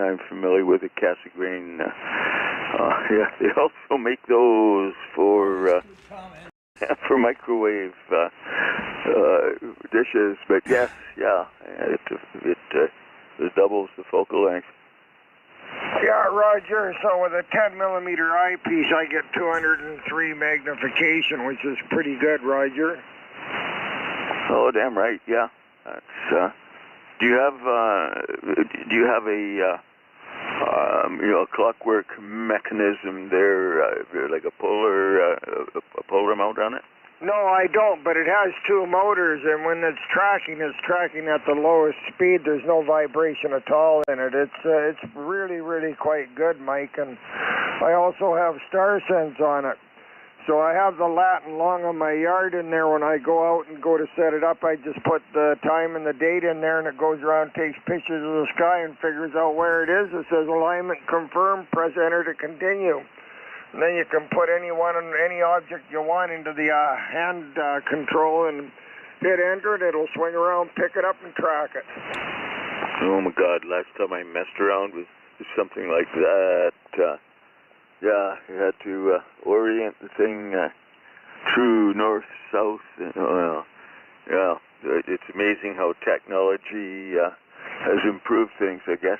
I'm familiar with it, Cassegrain. Yeah, they also make those for microwave dishes. But yes, yeah, it doubles the focal length. Yeah, Roger. So with a 10 millimeter eyepiece, I get 203 magnification, which is pretty good, Roger. Oh, damn right. Yeah. That's. Do you have a clockwork mechanism there, like a polar mount on it? No, I don't, but it has two motors, and when it's tracking at the lowest speed. There's no vibration at all in it. It's really, really quite good, Mike, and I also have star sense on it. So I have the lat and long on my yard in there. When I go out and go to set it up, I just put the time and the date in there, and it goes around, takes pictures of the sky, and figures out where it is. It says alignment confirmed, press enter to continue. And then you can put any object you want into the hand control and hit enter, and it'll swing around, pick it up, and track it. Oh my God, last time I messed around with something like that, yeah, you had to orient the thing true north, south. Yeah, it's amazing how technology has improved things, I guess.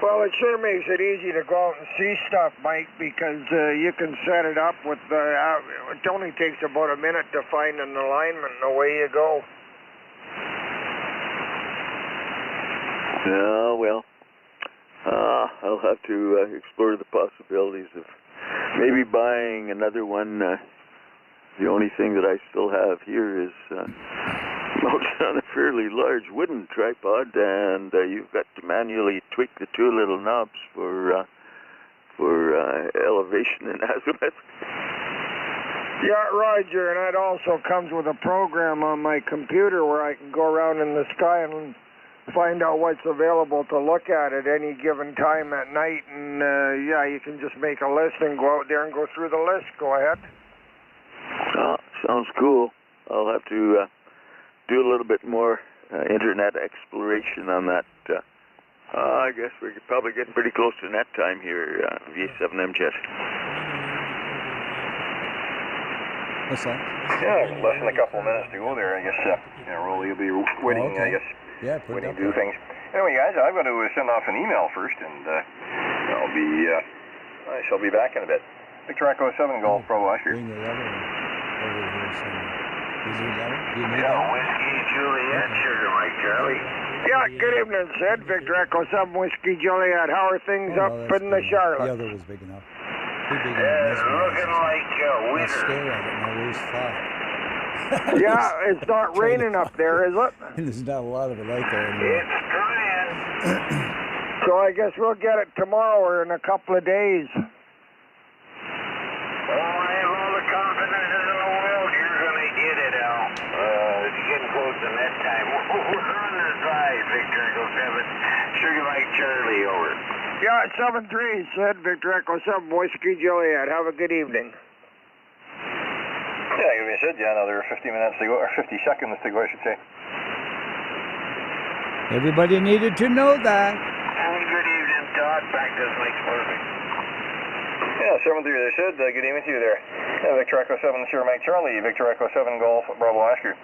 Well, it sure makes it easy to go out and see stuff, Mike, because you can set it up with it only takes about a minute to find an alignment, and away you go. Yeah, well, I'll have to explore the possibilities of maybe buying another one. The only thing that I still have here is mounted on a fairly large wooden tripod, and you've got to manually tweak the two little knobs for elevation and azimuth. Yeah, Roger, and it also comes with a program on my computer where I can go around in the sky and find out what's available to look at any given time at night, and yeah, you can just make a list and go out there and go through the list. Go ahead. Sounds cool. I'll have to do a little bit more internet exploration on that. I guess we're probably getting pretty close to net time here, V7M Jet. What's that? Yeah, less than a couple of minutes to go there. I guess Roly will be waiting. Okay. I guess waiting to do there. things. Anyway, guys, I've got to send off an email first, and I shall be back in a bit. Victor Echo 7 Golf Bravo Oscar. Bring the letter over here somewhere. Is there a letter? Do you need Yeah, that? Whiskey Juliet, Sugar Mike Charlie. Yeah, good evening, Sid. Victor Echo 7 Whiskey Juliet. How are things up in the Charlotte? The other was big enough. Too big enough. Looking like Let's winter. stare at it and I'll lose thought. Yeah, it's not raining up there, is it? There's not a lot of it out there anymore. It's trying. So I guess we'll get it tomorrow or in a couple of days. Oh, I have all the confidence in the world you're going to get it, Al. It's getting close to that time. We're on the side, Victor Echo 7. Sugar Mike Charlie, over. Yeah, 7-3, said Victor Echo 7, Whiskey Juliet. Have a good evening. Yeah, you said, yeah, another 50 minutes to go, or 50 seconds to go, I should say. Everybody needed to know that. And good evening, Todd. Practice makes perfect. Yeah, 7-3, they said, good evening to you there. Victor Echo 7, Sierra Mike Charlie, Victor Echo 7 Golf Bravo Oscar.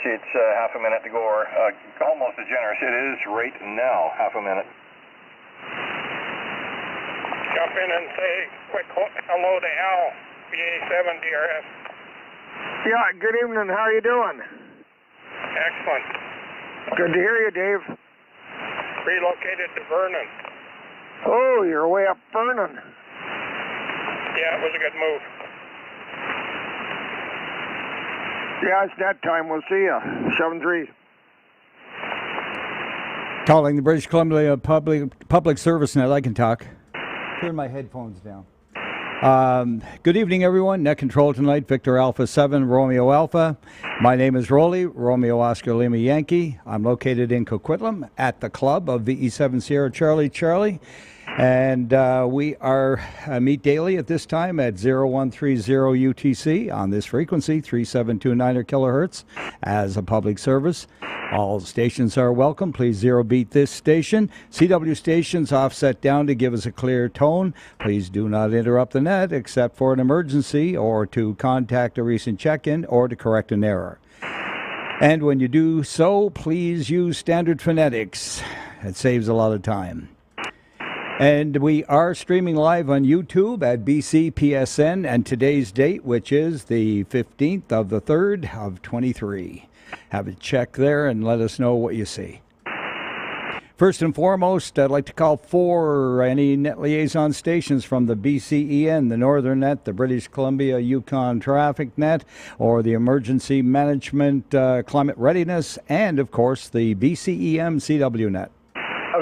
See, it's half a minute to go, or almost as generous. It is right now, half a minute. Jump in and say quick hello to Al, BA7 DRS. Yeah, good evening. How are you doing? Excellent. Good to hear you, Dave. Relocated to Vernon. Oh, you're way up Vernon. Yeah, it was a good move. Yeah, it's that time. We'll see you. 7-3. Calling the British Columbia Public Service Net. I can talk. Turn my headphones down. Good evening, everyone. Net control tonight, Victor Alpha 7, Romeo Alpha. My name is Roly, Romeo Oscar Lima Yankee. I'm located in Coquitlam at the club of VE7 Sierra Charlie. And we are meet daily at this time at 0130 UTC on this frequency, 3729 kilohertz, as a public service. All stations are welcome. Please zero beat this station. CW stations offset down to give us a clear tone. Please do not interrupt the net except for an emergency or to contact a recent check-in or to correct an error. And when you do so, please use standard phonetics. It saves a lot of time. And we are streaming live on YouTube at BCPSN, and today's date, which is the 15th of the 3rd of 23. Have a check there and let us know what you see. First and foremost, I'd like to call for any net liaison stations from the BCEN, the Northern Net, the British Columbia Yukon Traffic Net, or the Emergency Management Climate Readiness, and, of course, the BCEM CW Net.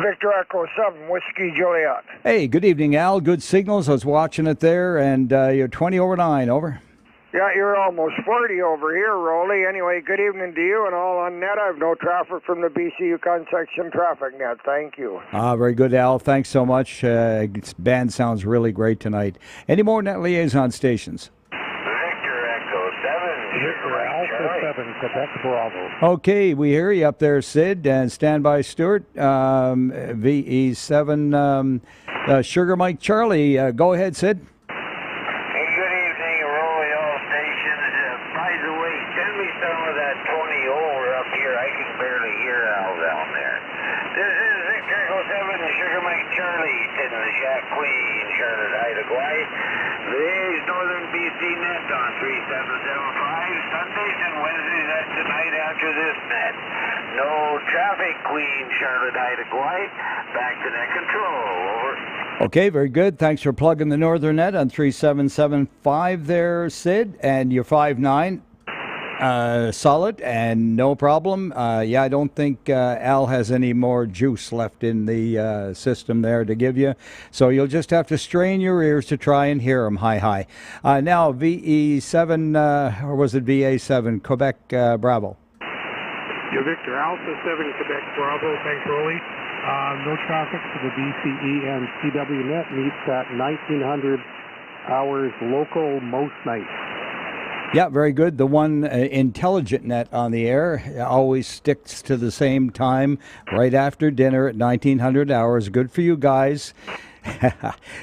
Victor Echo 7, Whiskey Juliet. Hey, good evening, Al. Good signals. I was watching it there, and you're 20 over 9. Over. Yeah, you're almost 40 over here, Roly. Anyway, good evening to you and all on net. I have no traffic from the BC Yukon section traffic net. Thank you. Very good, Al. Thanks so much. Band sounds really great tonight. Any more net liaison stations? Victor Echo 7. Victor Alpha 7, Quebec Bravo. Okay, we hear you up there, Sid. And stand by, Stuart. VE7, Sugar Mike Charlie. Go ahead, Sid. Today's Northern BC net on 3775, Sundays and Wednesdays at tonight after this net. No traffic, Queen Charlotte Ida White. Back to net control. Over. Okay, very good. Thanks for plugging the Northern Net on 3775 there, Sid. And you're 5'9". Solid and no problem. Yeah, I don't think Al has any more juice left in the system there to give you. So you'll just have to strain your ears to try and hear him. Hi. Now, VE7, or was it VA7, Quebec Bravo? You're Victor Alpha 7, Quebec Bravo. Thanks, Roly. No traffic for the BCE and CW net meets at 1900 hours local most nights. Yeah, very good. The one intelligent net on the air always sticks to the same time, right after dinner at 1900 hours. Good for you guys.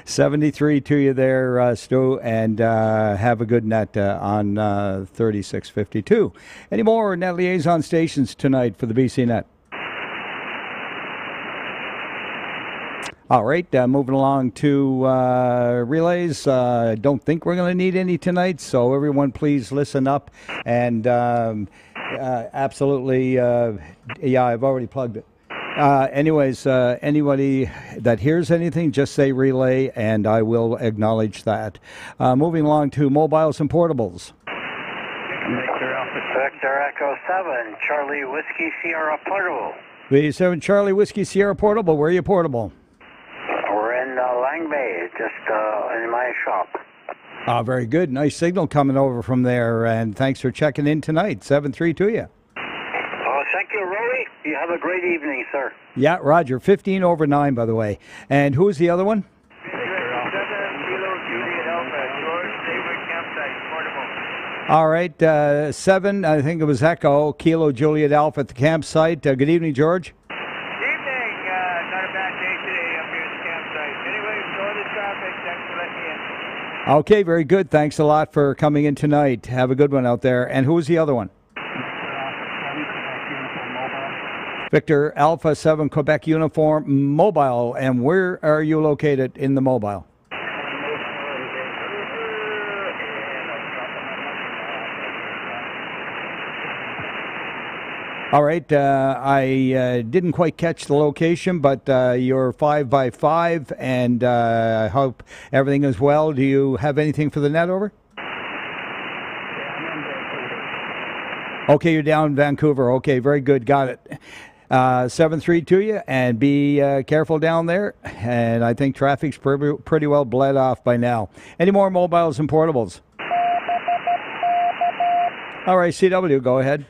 73 to you there, Stu, and have a good net on 3652. Any more net liaison stations tonight for the BC net? All right, moving along to relays. Don't think we're going to need any tonight, so everyone please listen up. And absolutely, yeah, I've already plugged it. Anyways, anybody that hears anything, just say relay, and I will acknowledge that. Moving along to mobiles and portables. Victor Echo 7, Charlie Whiskey Sierra Portable. V7 Charlie Whiskey Sierra Portable. Where are you portable? Lang Bay, just in my shop. Very good. Nice signal coming over from there, and thanks for checking in tonight. 7-3 to you. Thank you, Roly. You have a great evening, sir. Yeah, Roger. 15 over 9, by the way. And who's the other one? All right, 7, I think it was Echo, Kilo Juliet Alpha at the campsite. Good evening, George. Okay, very good. Thanks a lot for coming in tonight. Have a good one out there. And who's the other one? Victor Alpha 7 Quebec Uniform Mobile. And where are you located in the mobile? All right, I didn't quite catch the location, but you're 5x5, and I hope everything is well. Do you have anything for the net over? Okay, you're down in Vancouver. Okay, very good, got it. 7-3 to you, and be careful down there. And I think traffic's pretty well bled off by now. Any more mobiles and portables? All right, CW, go ahead.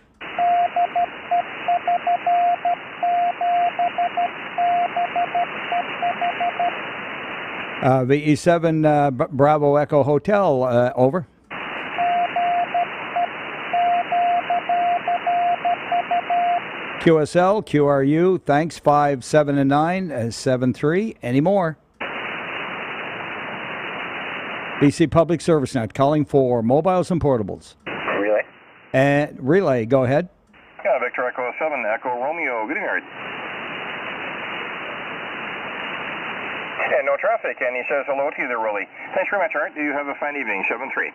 VE7 Bravo Echo Hotel, over. QSL, QRU, thanks, 5, 7, and 9, 7, 3. Any more? BC Public Service Net, calling for mobiles and portables. Relay. And relay, go ahead. Yeah, Victor Echo 7, Echo Romeo, good evening. And no traffic, and he says hello to you there, Roly. Thanks very much, Art. You have a fine evening, 7-3.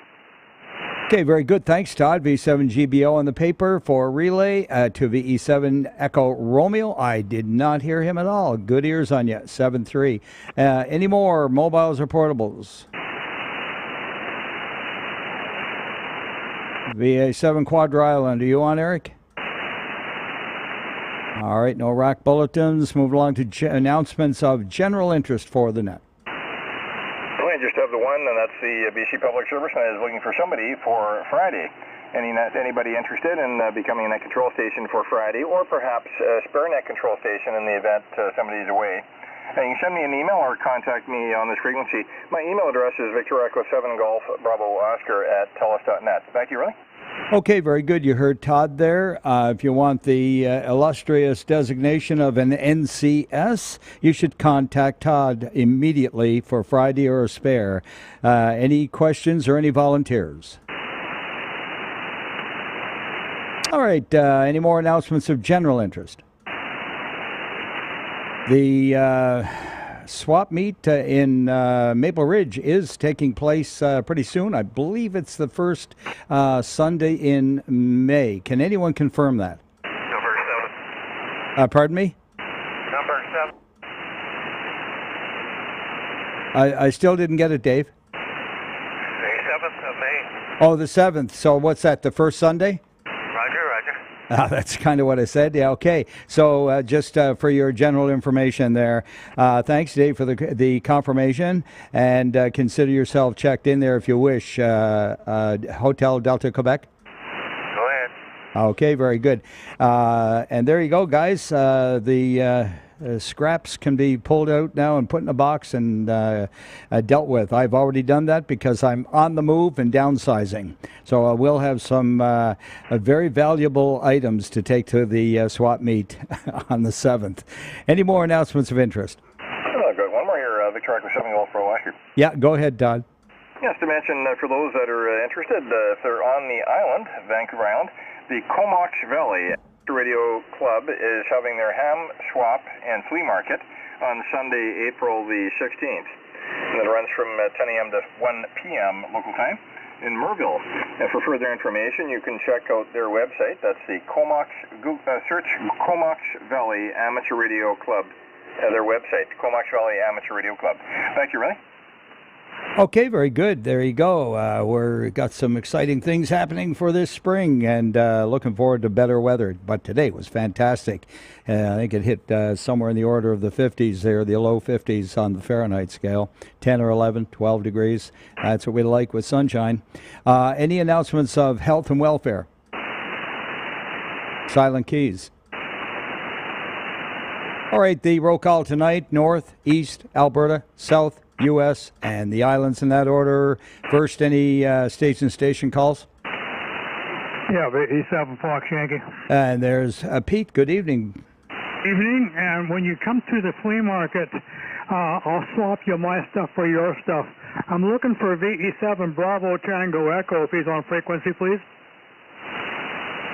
Okay, very good. Thanks, Todd. V7GBO on the paper for relay to VE7 Echo Romeo. I did not hear him at all. Good ears on you, 7-3. Any more mobiles or portables? VA7 Quadra Island. Are you on, Eric? All right, no rack bulletins. Move along to announcements of general interest for the net. I just have the one, and that's the BC Public Service Net is looking for somebody for Friday. Anybody interested in becoming a net control station for Friday, or perhaps a spare net control station in the event somebody's away. And you can send me an email or contact me on this frequency. My email address is Victor Echo 7 Golf Bravo Oscar at telus.net. Back to you, Roly. Okay, very good. You heard Todd there. If you want the illustrious designation of an NCS, you should contact Todd immediately for Friday or a spare. Any questions or any volunteers? All right, any more announcements of general interest? The swap meet in Maple Ridge is taking place pretty soon. I believe it's the first Sunday in May. Can anyone confirm that? Number 7. Pardon me? Number 7. I still didn't get it, Dave. The 7th of May. Oh, the 7th. So what's that, the first Sunday? Roger. That's kind of what I said. Yeah, okay. So just for your general information there, thanks, Dave, for the confirmation, and consider yourself checked in there if you wish. Hotel Delta, Quebec? Go ahead. Okay, very good. And there you go, guys. The scraps can be pulled out now and put in a box and dealt with. I've already done that because I'm on the move and downsizing. So I will have some very valuable items to take to the swap meet on the 7th. Any more announcements of interest? I've got one more here, Victor Echo 7 Golf Bravo Oscar. Yeah, go ahead, Todd. Yes, to mention for those that are interested, if they're on the island, Vancouver Island, the Comox Valley Radio Club is having their ham swap and flea market on Sunday, April the 16th. And it runs from 10 a.m. to 1 p.m. local time in Merville. And for further information, you can check out their website. That's the Comox, search Comox Valley Amateur Radio Club, their website, Comox Valley Amateur Radio Club. Thank you, Ray. Okay, very good. There you go. We've got some exciting things happening for this spring, and looking forward to better weather. But today was fantastic. I think it hit somewhere in the order of the 50s there, the low 50s on the Fahrenheit scale, 10 or 11, 12 degrees. That's what we like with sunshine. Any announcements of health and welfare? Silent Keys. All right, the roll call tonight, North, East, Alberta, South, U.S., and the islands in that order. First, any station calls? Yeah, E7 Fox Yankee. And there's Pete. Good evening. Evening, and when you come to the flea market, I'll swap you my stuff for your stuff. I'm looking for VE7 Bravo Tango Echo, if he's on frequency, please.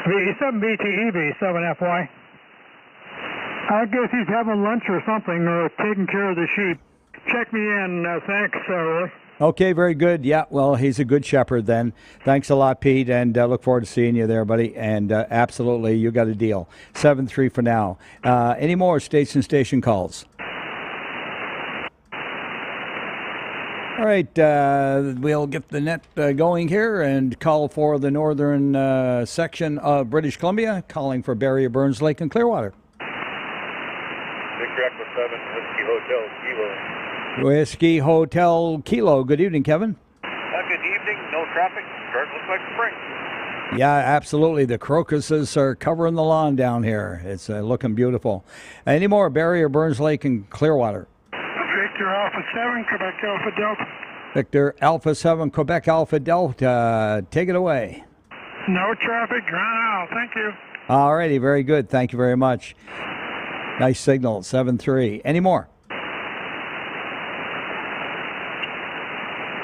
VE7 BTE, V7FY. I guess he's having lunch or something, or taking care of the sheep. Check me in. Thanks, Roy. Okay, very good. Yeah, well, he's a good shepherd then. Thanks a lot, Pete, and look forward to seeing you there, buddy. And absolutely, you got a deal. 7-3 for now. Any more station calls? All right, we'll get the net going here and call for the northern section of British Columbia, calling for Barrier, Burns Lake, and Clearwater. Victor Echo 7, Whiskey Hotel, Kilo. Whiskey Hotel Kilo. Good evening, Kevin. Good evening. No traffic. Starting to look like spring. Yeah, absolutely. The crocuses are covering the lawn down here. It's looking beautiful. Any more Barrier, Burns Lake, and Clearwater? Victor Victor Alpha 7, Quebec Alpha Delta. Victor Alpha 7, Quebec Alpha Delta. Take it away. No traffic, ground out. Thank you. All righty, very good. Thank you very much. Nice signal, 7-3. Any more?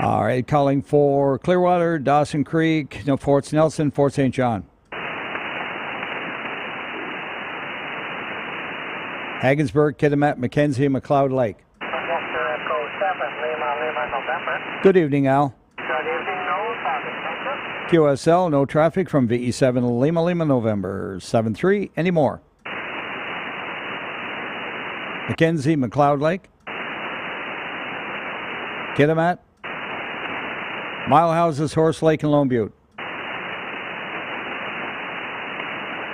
All right, calling for Clearwater, Dawson Creek, Fort Nelson, Fort St. John. Haggensburg, Kitimat, Mackenzie, McLeod Lake. Victor Echo 7, Lima, November. Good evening, Al. Good evening, no traffic. Thank you. QSL, no traffic from VE7 Lima, November, 7-3. Any more? Mackenzie, McLeod Lake. Kitimat. Mile Houses, Horse Lake, and Lone Butte.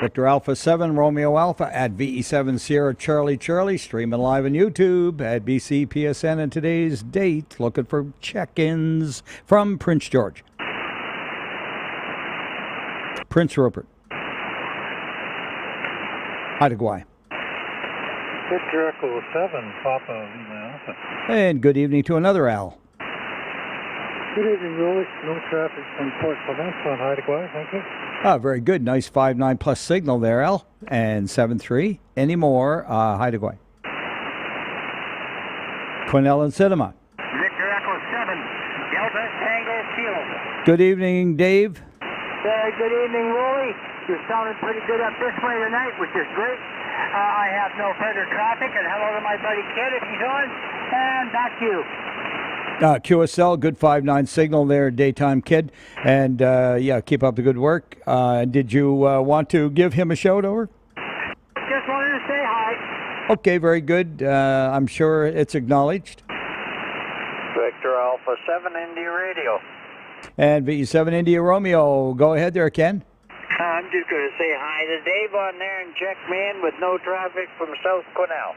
Victor Alpha 7, Romeo Alpha at VE7 Sierra Charlie, streaming live on YouTube at BCPSN. And today's date, looking for check-ins from Prince George. Prince Rupert. Haida Victor Echo 7, Papa Lima Alpha. And good evening to another Al. Good evening, Roly. No traffic from Port Clements on Haida. Thank you. Very good. Nice 5.9 plus signal there, Al. And 7.3. Any more? Haida. Quesnel and Cinema. Victor Echo 7, Delta Tango Kilo. Good evening, Dave. Very good evening, Roly. You're sounding pretty good up this way tonight, which is great. I have no further traffic, and hello to my buddy Kid if he's on. And back to you. QSL, good 5.9 signal there, daytime Kid. And yeah, keep up the good work. Did you want to give him a shout over? Just wanted to say hi. Okay, very good. I'm sure it's acknowledged. Victor Alpha 7, India Radio. And VE7 India Romeo. Go ahead there, Ken. I'm just going to say hi to Dave on there and check me in with no traffic from South Quesnel.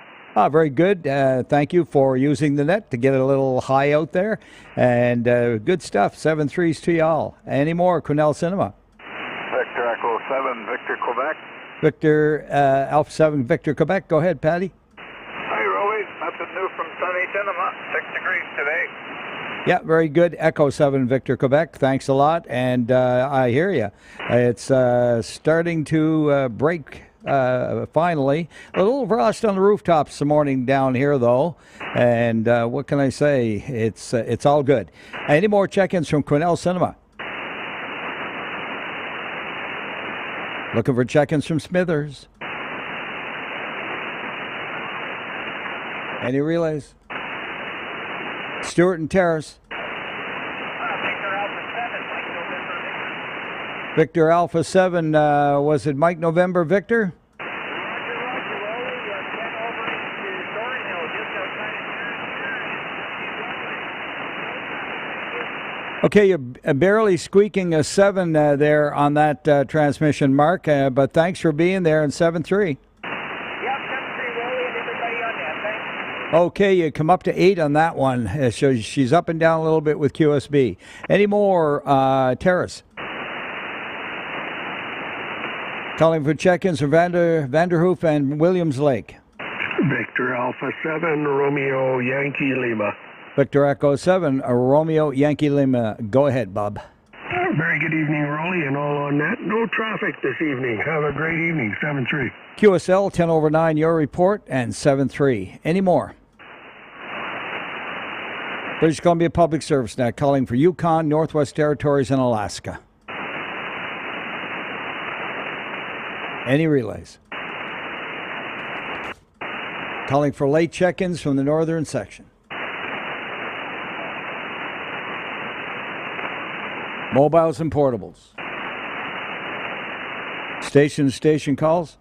Very good. Thank you for using the net to get a little high out there. And good stuff. 7-3s to y'all. Any more? Quesnel Cinema. Victor Echo 7, Victor Quebec. Victor Alpha 7, Victor Quebec. Go ahead, Patty. Hi, Roly. Nothing new from sunny Cinema. 6 degrees today. Yeah, very good. Echo 7, Victor Quebec. Thanks a lot. And I hear you. It's starting to break. Finally, a little frost on the rooftops this morning down here, though. And what can I say? It's all good. Any more check-ins from Quesnel Cinema? Looking for check-ins from Smithers. Any relays? Stewart and Terrace. Victor Alpha 7, was it Mike November Victor? Okay, you're barely squeaking a 7 there on that transmission, Mark, but thanks for being there in 7-3. Yep, 7-3, Roly, and everybody on that. Thanks. Okay, you come up to 8 on that one. So she's up and down a little bit with QSB. Any more, Terrace? Calling for check-ins from Vanderhoof and Williams Lake. Victor Alpha 7, Romeo Yankee Lima. Victor Echo 7, Romeo Yankee Lima. Go ahead, Bob. Very good evening, Roly, and all on that. No traffic this evening. Have a great evening. 7-3. QSL, 10/9, your report, and 7-3. Any more? British Columbia Public Service now calling for Yukon, Northwest Territories, and Alaska. Any relays? Calling for late check-ins from the northern section. Mobiles and portables. Station calls.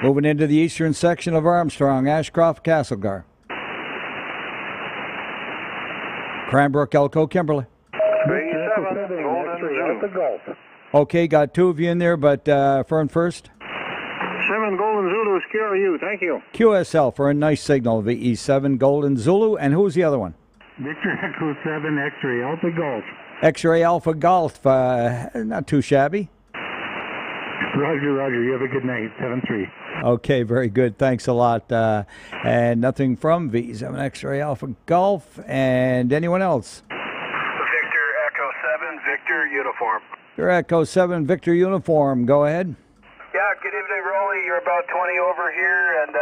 Moving into the eastern section of Armstrong, Ashcroft, Castlegar. Cranbrook, Elko, Kimberley. B7, Golden Zulu. Okay, got 2 of you in there, but Fern first. 7 Golden Zulu, scare you. Thank you. QSL for a nice signal, VE7 Golden Zulu. And who's the other one? Victor Echo 7, X-Ray Alpha Golf. X-Ray Alpha Golf, not too shabby. Roger. You have a good night. 7-3. Okay, very good. Thanks a lot. And nothing from V7 X-Ray Alpha Golf. And anyone else? Victor Echo 7, Victor Uniform. Your Echo 7 Victor Uniform. Go ahead. Yeah, good evening, Roly. You're about 20 over here, and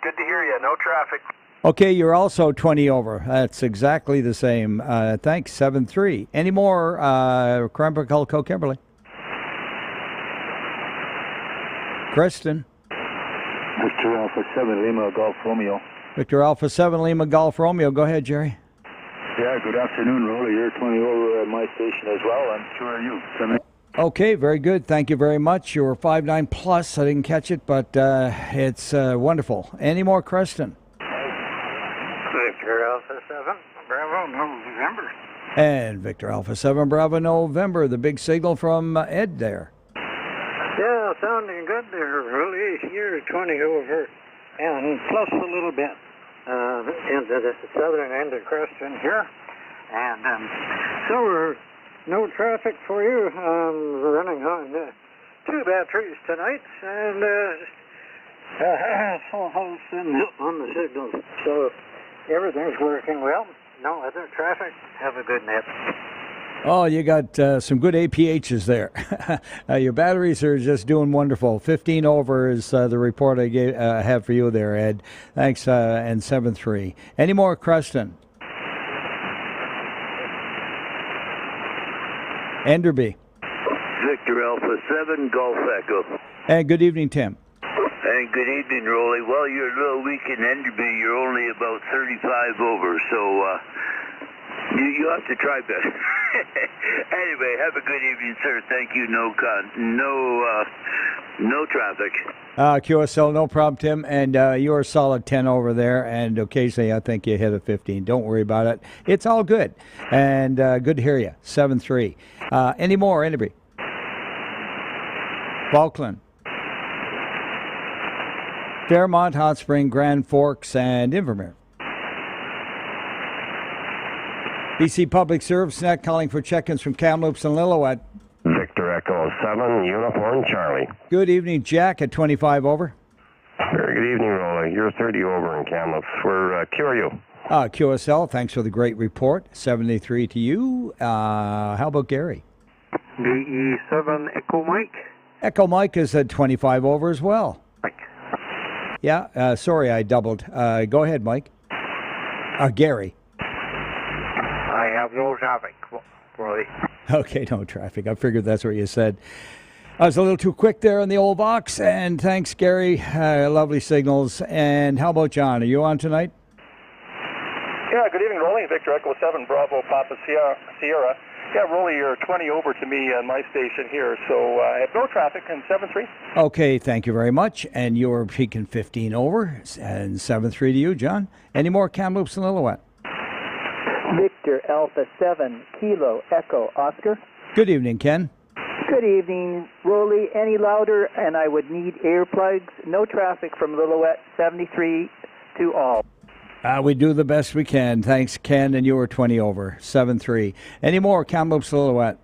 good to hear you. No traffic. Okay, you're also 20 over. That's exactly the same. Thanks, 7-3. Any more, Cranbrook, Elko, Kimberly? Kristen? Victor Alpha 7 Lima Golf Romeo. Victor Alpha 7 Lima Golf Romeo. Go ahead, Jerry. Yeah, good afternoon, Roly. You're 20 over at my station as well, and so are you. Okay, very good. Thank you very much. You were 5.9 plus. I didn't catch it, but it's wonderful. Any more, Creston? Victor Alpha 7, Bravo, November. And Victor Alpha 7 Bravo November, the big signal from Ed there. Yeah, sounding good there, Roly. You're 20 over, and plus a little bit into the southern end of Creston here. And so we're no traffic for you. Running on 2 batteries tonight, and full house on the signals. So everything's working well. No other traffic. Have a good night. Oh, you got some good APHs there. Your batteries are just doing wonderful. 15 over is the report I have for you there, Ed. Thanks, and 7-3. Any more, Creston? Enderby. Victor Alpha 7, Golf Echo. And good evening, Tim. And good evening, Roly. Well, you're a little weak in Enderby. You're only about 35 over, so you have to try better. Anyway, have a good evening, sir. Thank you. No traffic. QSL, no problem, Tim. And you're a solid 10 over there, and occasionally I think you hit a 15. Don't worry about it. It's all good. And good to hear you. 7-3. Any more, Enderby? Falkland. Fairmont, Hot Spring, Grand Forks, and Invermere. BC Public Service Net calling for check-ins from Kamloops and Lillooet. Victor Echo 7, Uniform Charlie. Good evening, Jack, at 25 over. Very good evening, Roly. You're 30 over in Kamloops. We're QRU. QSL, thanks for the great report. 73 to you. How about Gary? BE7 Echo Mike. Echo Mike is at 25 over as well. Mike. Yeah, sorry I doubled. Go ahead, Mike. Gary. I have no traffic, Roly. Okay, no traffic. I figured that's what you said. I was a little too quick there in the old box, and thanks, Gary. Lovely signals. And how about John? Are you on tonight? Yeah, good evening, Roly. Victor Echo 7, Bravo, Papa Sierra. Yeah, Roly, you're 20 over to me on my station here, so I have no traffic in 7-3. Okay, thank you very much. And you're peaking 15 over, and 7-3 to you, John. Any more Kamloops and Lillooet? Victor Alpha 7 Kilo Echo Oscar. Good evening, Ken. Good evening, Roly. Any louder, and I would need earplugs. No traffic from Lillooet. 73 to all. We do the best we can. Thanks, Ken, and you were 20 over. 7-3. Any more Kamloops, Lillooet?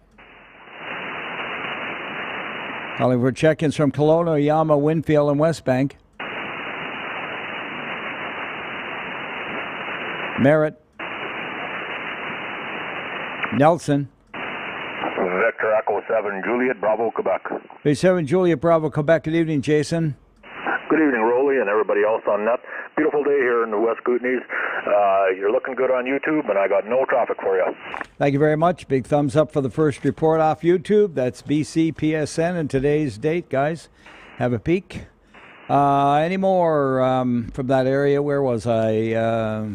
Calling for check-ins from Kelowna, Yama, Winfield, and Westbank. Merritt. Nelson. Victor Echo 7, Juliet, Bravo, Quebec. B7 Juliet, Bravo, Quebec. Good evening, Jason. Good evening, Roly, and everybody else on net. Beautiful day here in the West Kootenays. You're looking good on YouTube, and I got no traffic for you. Thank you very much. Big thumbs up for the first report off YouTube. That's BCPSN and today's date, guys. Have a peek. Any more from that area? Where was I?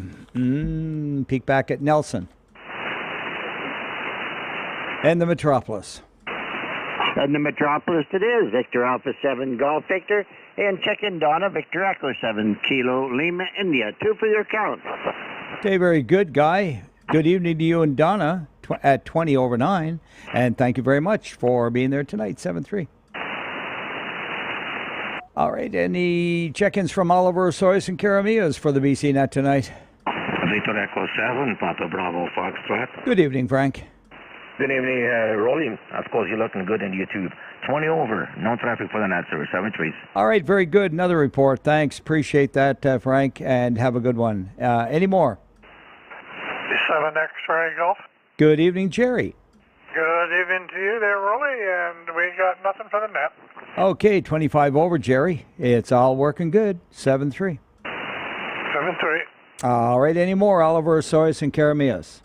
Peek back at Nelson. And the Metropolis. And the Metropolis it is. Victor Alpha 7 Golf Victor. And check in Donna, Victor Echo 7 Kilo Lima India. 2 for your count. Okay, very good, Guy. Good evening to you and Donna at 20 over 9. And thank you very much for being there tonight, 7-3. All right, any check-ins from Oliver Soyce and Karamias for the BC Net tonight? Victor Echo 7, Papa Bravo Foxtrot. Good evening, Frank. Good evening, Roly. Of course, you're looking good on YouTube. 20 over. No traffic for the net, sir. 73s. All right, very good. Another report. Thanks. Appreciate that, Frank, and have a good one. Any more? 7 X-ray Golf. Good evening, Jerry. Good evening to you there, Roly, and we got nothing for the net. Okay, 25 over, Jerry. It's all working good. 7-3. 7-3. All right, any more? Oliver Osoris and Karamias.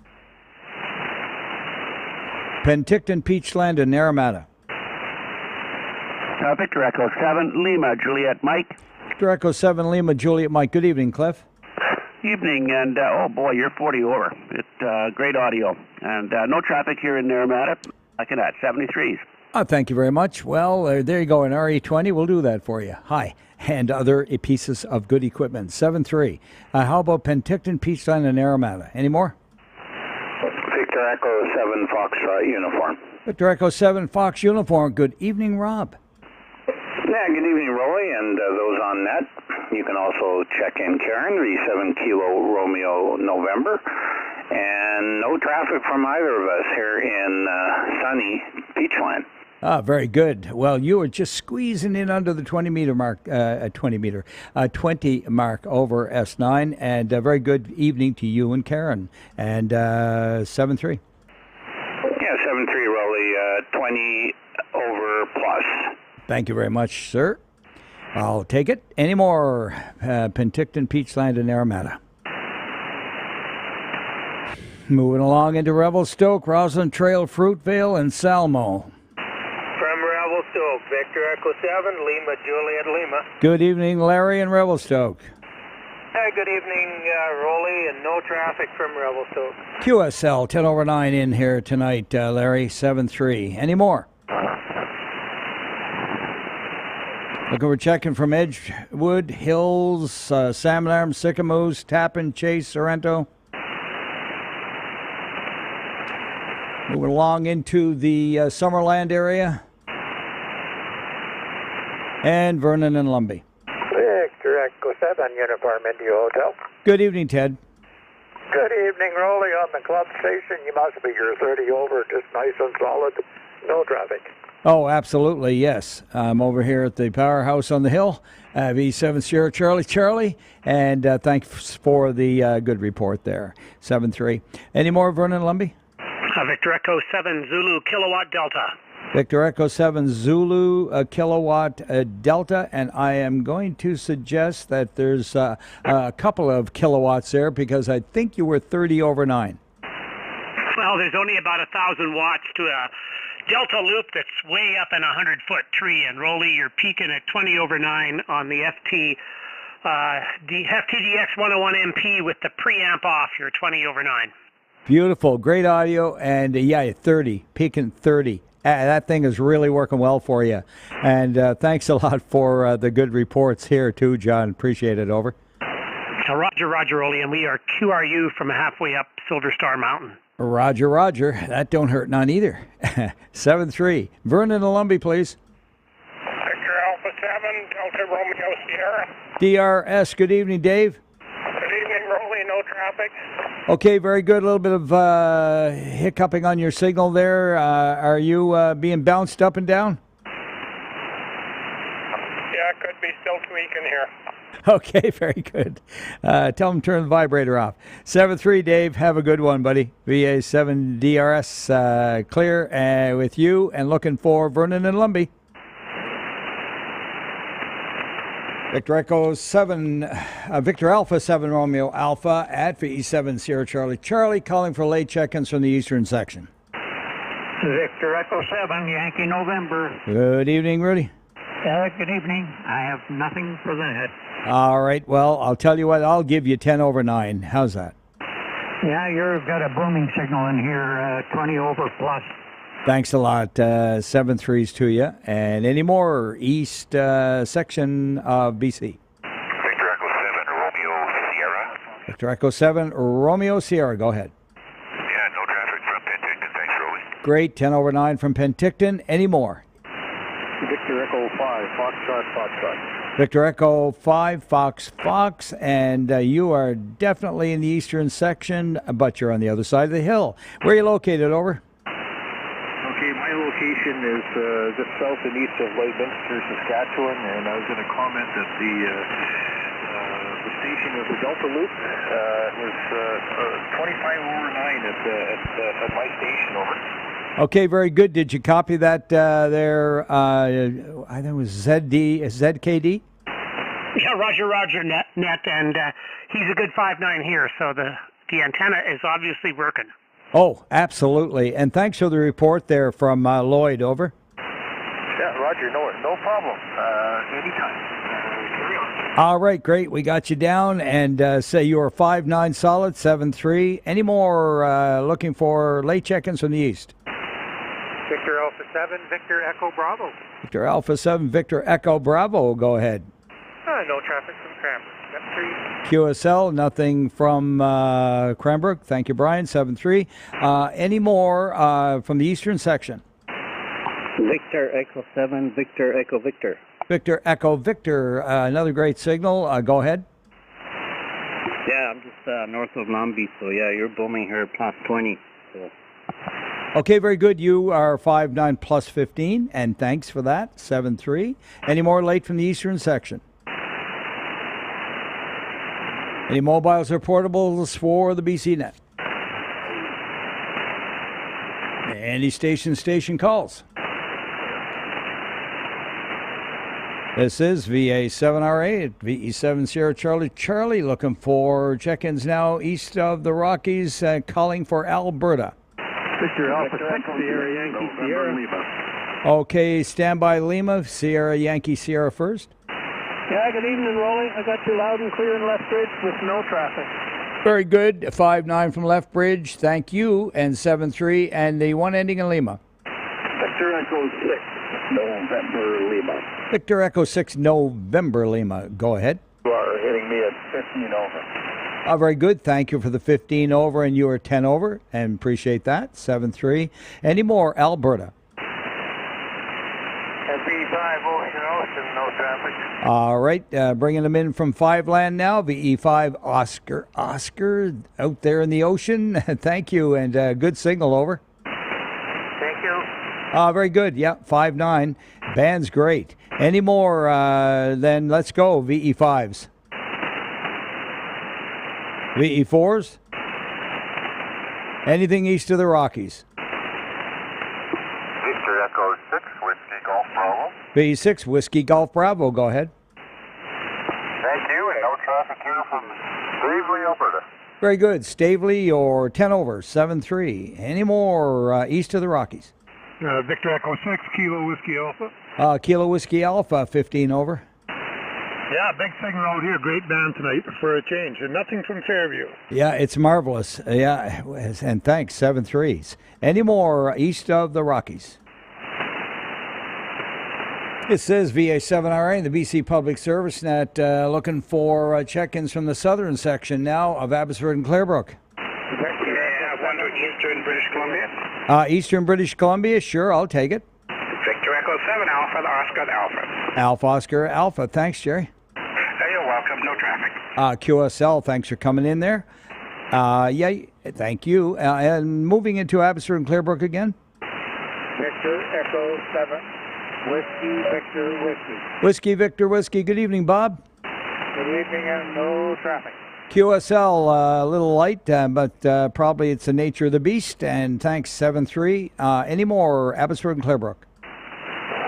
Penticton, Peachland, and Naramata. Victor Echo 7, Lima, Juliet, Mike. Victor Echo 7, Lima, Juliet, Mike. Good evening, Cliff. Evening, and oh boy, you're 40 over. Great audio. And no traffic here in Naramata. Like that, 73s. Thank you very much. Well, there you go, an RE20. We'll do that for you. Hi. And other pieces of good equipment. 7-3. How about Penticton, Peachland, and Naramata? Any more? Victor Echo 7 Fox Uniform. Victor Echo 7 Fox Uniform. Good evening, Rob. Yeah, good evening, Roly, and those on net. You can also check in Karen, the 7 Kilo Romeo November. And no traffic from either of us here in sunny Peachland. Very good. Well, you were just squeezing in under the 20 mark over S9, and a very good evening to you and Karen. And 7-3. Yeah, 7-3, Roly, 20 over plus. Thank you very much, sir. I'll take it. Any more? Penticton, Peachland, and Naramata. Moving along into Revelstoke, Roslyn Trail, Fruitvale, and Salmo. From Revelstoke, Victor Echo 7, Lima, Juliet, Lima. Good evening, Larry in Revelstoke. Good evening, Roly, and no traffic from Revelstoke. QSL, 10 over 9 in here tonight, Larry, 7-3. Any more? Looking, we're checking from Edgewood, Hills, Salmon Arm, Sycamoose, Tappan, Chase, Sorrento. Moving along into the Summerland area. And Vernon and Lumbee. Victor Echo 7, Uniform India Hotel. Good evening, Ted. Good evening, Roly, on the club station. You must be your 30 over, just nice and solid. No traffic. Oh, absolutely, yes. I'm over here at the powerhouse on the hill, V7 Sierra Charlie, and thanks for the good report there, 7-3. Any more, Vernon Lumbee? Victor Echo 7 Zulu Kilowatt Delta. Victor Echo 7 Zulu Kilowatt Delta, and I am going to suggest that there's a couple of kilowatts there because I think you were 30 over 9. Well, there's only about 1,000 watts to a Delta loop that's way up in a 100-foot tree, and Roly, you're peaking at 20 over 9 on the FTDX 101 MP with the preamp off. You're 20 over 9. Beautiful, great audio, and 30, peaking 30. That thing is really working well for you. And thanks a lot for the good reports here too, John. Appreciate it. Over. Roger, Roly, and we are QRU from halfway up Silver Star Mountain. Roger. That don't hurt none either. 7-3. Vernon and Lumbee, please. Victor Alpha 7, Delta Romeo Sierra. DRS, good evening, Dave. Good evening, Roly, no traffic. Okay, very good. A little bit of hiccuping on your signal there. Are you being bounced up and down? Yeah, it could be still tweaking here. Okay, very good. Tell them to turn the vibrator off. 7-3, Dave. Have a good one, buddy. VA7 DRS clear with you and looking for Vernon and Lumbee. Victor Echo 7, Victor Alpha 7 Romeo Alpha at VE7 Sierra Charlie calling for late check-ins from the eastern section. Victor Echo 7 Yankee November. Good evening, Rudy. Good evening. I have nothing for that. All right, well, I'll tell you what, I'll give you 10 over 9. How's that? Yeah, you've got a booming signal in here, 20 over plus. Thanks a lot. 7-3s to you. And any more east section of BC? Victor Echo 7 Romeo Sierra. Victor Echo 7 Romeo Sierra. Go ahead. Yeah, no traffic from Penticton. Thanks, Roly. Great. 10 over 9 from Penticton. Any more? Victor Echo 5 Foxtrot. Victor Echo 5 Fox, and you are definitely in the eastern section, but you're on the other side of the hill. Where are you located, over? Okay, my location is just south and east of Lloydminster, Saskatchewan, and I was going to comment that the station of the Delta Loop was 25 over 9 at my station, over. Okay, very good. Did you copy that there? I think it was ZKD? Yeah, Roger, net, and he's a good 5.9 here, so the antenna is obviously working. Oh, absolutely. And thanks for the report there from Lloyd, over. Yeah, Roger, no problem. Anytime. Carry on. All right, great. We got you down, and say you are 5.9 solid, 7.3. Any more looking for late check-ins from the east? Victor Alpha 7, Victor Echo Bravo. Victor Alpha 7, Victor Echo Bravo. Go ahead. No traffic from Cranbrook. Step 3. QSL, nothing from Cranbrook. Thank you, Brian. 7.3. Any more from the eastern section? Victor Echo 7, Victor Echo Victor. Victor Echo Victor, another great signal. Go ahead. Yeah, I'm just north of Nambi, so yeah, you're booming here plus 20. So. Okay, very good. You are 5.9 plus 15, and thanks for that. 7.3. Any more late from the eastern section? Any mobiles or portables for the BCNet? Any station calls? This is VA7RA at VE7 Sierra Charlie looking for check-ins now east of the Rockies, calling for Alberta. Victor Alpha 6, Sierra Yankee Sierra. Lima. Okay, standby Lima, Sierra Yankee Sierra first. Yeah, good evening, Roly. I got you loud and clear in Left Bridge with no traffic. Very good. 5.9 from Left Bridge. Thank you. And 7.3. And the one ending in Lima. Victor Echo 6, November Lima. Victor Echo 6, November Lima. Go ahead. You are hitting me at 15 over. Very good. Thank you for the 15 over, and you are 10 over, and appreciate that. 7.3. Any more, Alberta? VE5 Ocean, no traffic. All right, bringing them in from 5 land now. VE5 Oscar out there in the ocean. Thank you, and good signal, over. Thank you. Very good. Yeah, 5.9. Band's great. Any more? Then let's go. VE5s. VE4s. Anything east of the Rockies? Victor Echo 6, Whiskey Golf Bravo. VE6 Whiskey Golf Bravo. Go ahead. Thank you, and no traffic here from Stavely, Alberta. Very good. Stavely or 10 over, 7.3. Any more east of the Rockies? Victor Echo 6, Kilo Whiskey Alpha. Kilo Whiskey Alpha, 15 over. Yeah, big signal out here. Great band tonight for a change. And nothing from Fairview. Yeah, it's marvelous. Yeah, and thanks, 7.3s. Any more east of the Rockies? It says VA7RA in the BC Public Service Net, looking for check-ins from the southern section now of Abbotsford and Clarebrook. One to Eastern British Columbia. Eastern British Columbia, sure, I'll take it. Victor Echo 7 Alpha, the Oscar Alpha. Alpha Oscar Alpha, thanks, Jerry. You're welcome, no traffic. QSL, thanks for coming in there. Yeah, thank you. And moving into Abbotsford and Clarebrook again. Victor Echo 7, Whiskey Victor Whiskey. Whiskey Victor Whiskey. Good evening, Bob. Good evening and no traffic. QSL, a little light, but probably it's the nature of the beast. And thanks, 7.3. Any more, Abbotsford and Clarebrook?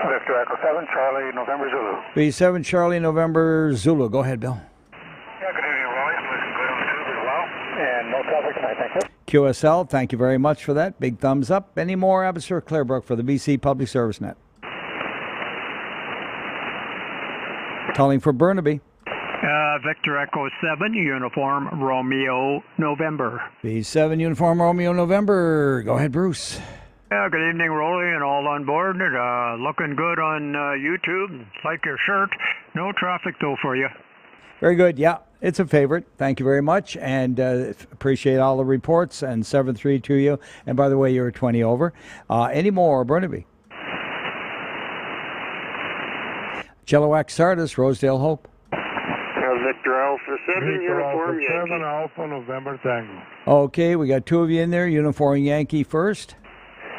Victor Echo 7, Charlie, November Zulu. B7, Charlie, November Zulu. Go ahead, Bill. Yeah, good evening, Roy. I'm looking good on the tube as well. And no traffic tonight, thank you. QSL, thank you very much for that. Big thumbs up. Any more, Abbotsford, Clarebrook for the BC Public Service Net? Calling for Burnaby. Victor Echo 7, Uniform Romeo November. B7, Uniform Romeo November. Go ahead, Bruce. Yeah, good evening, Roly, and all on board. Looking good on YouTube. Like your shirt. No traffic, though, for you. Very good. Yeah, it's a favorite. Thank you very much, and appreciate all the reports, and 7.3 to you. And by the way, you're 20 over. Any more, Burnaby? Chilliwack Sardis, Rosedale Hope. Victor Alpha 7, Victor Uniform Alpha Yankee. 7 Alpha November Tango. Okay, we got two of you in there. Uniform Yankee first.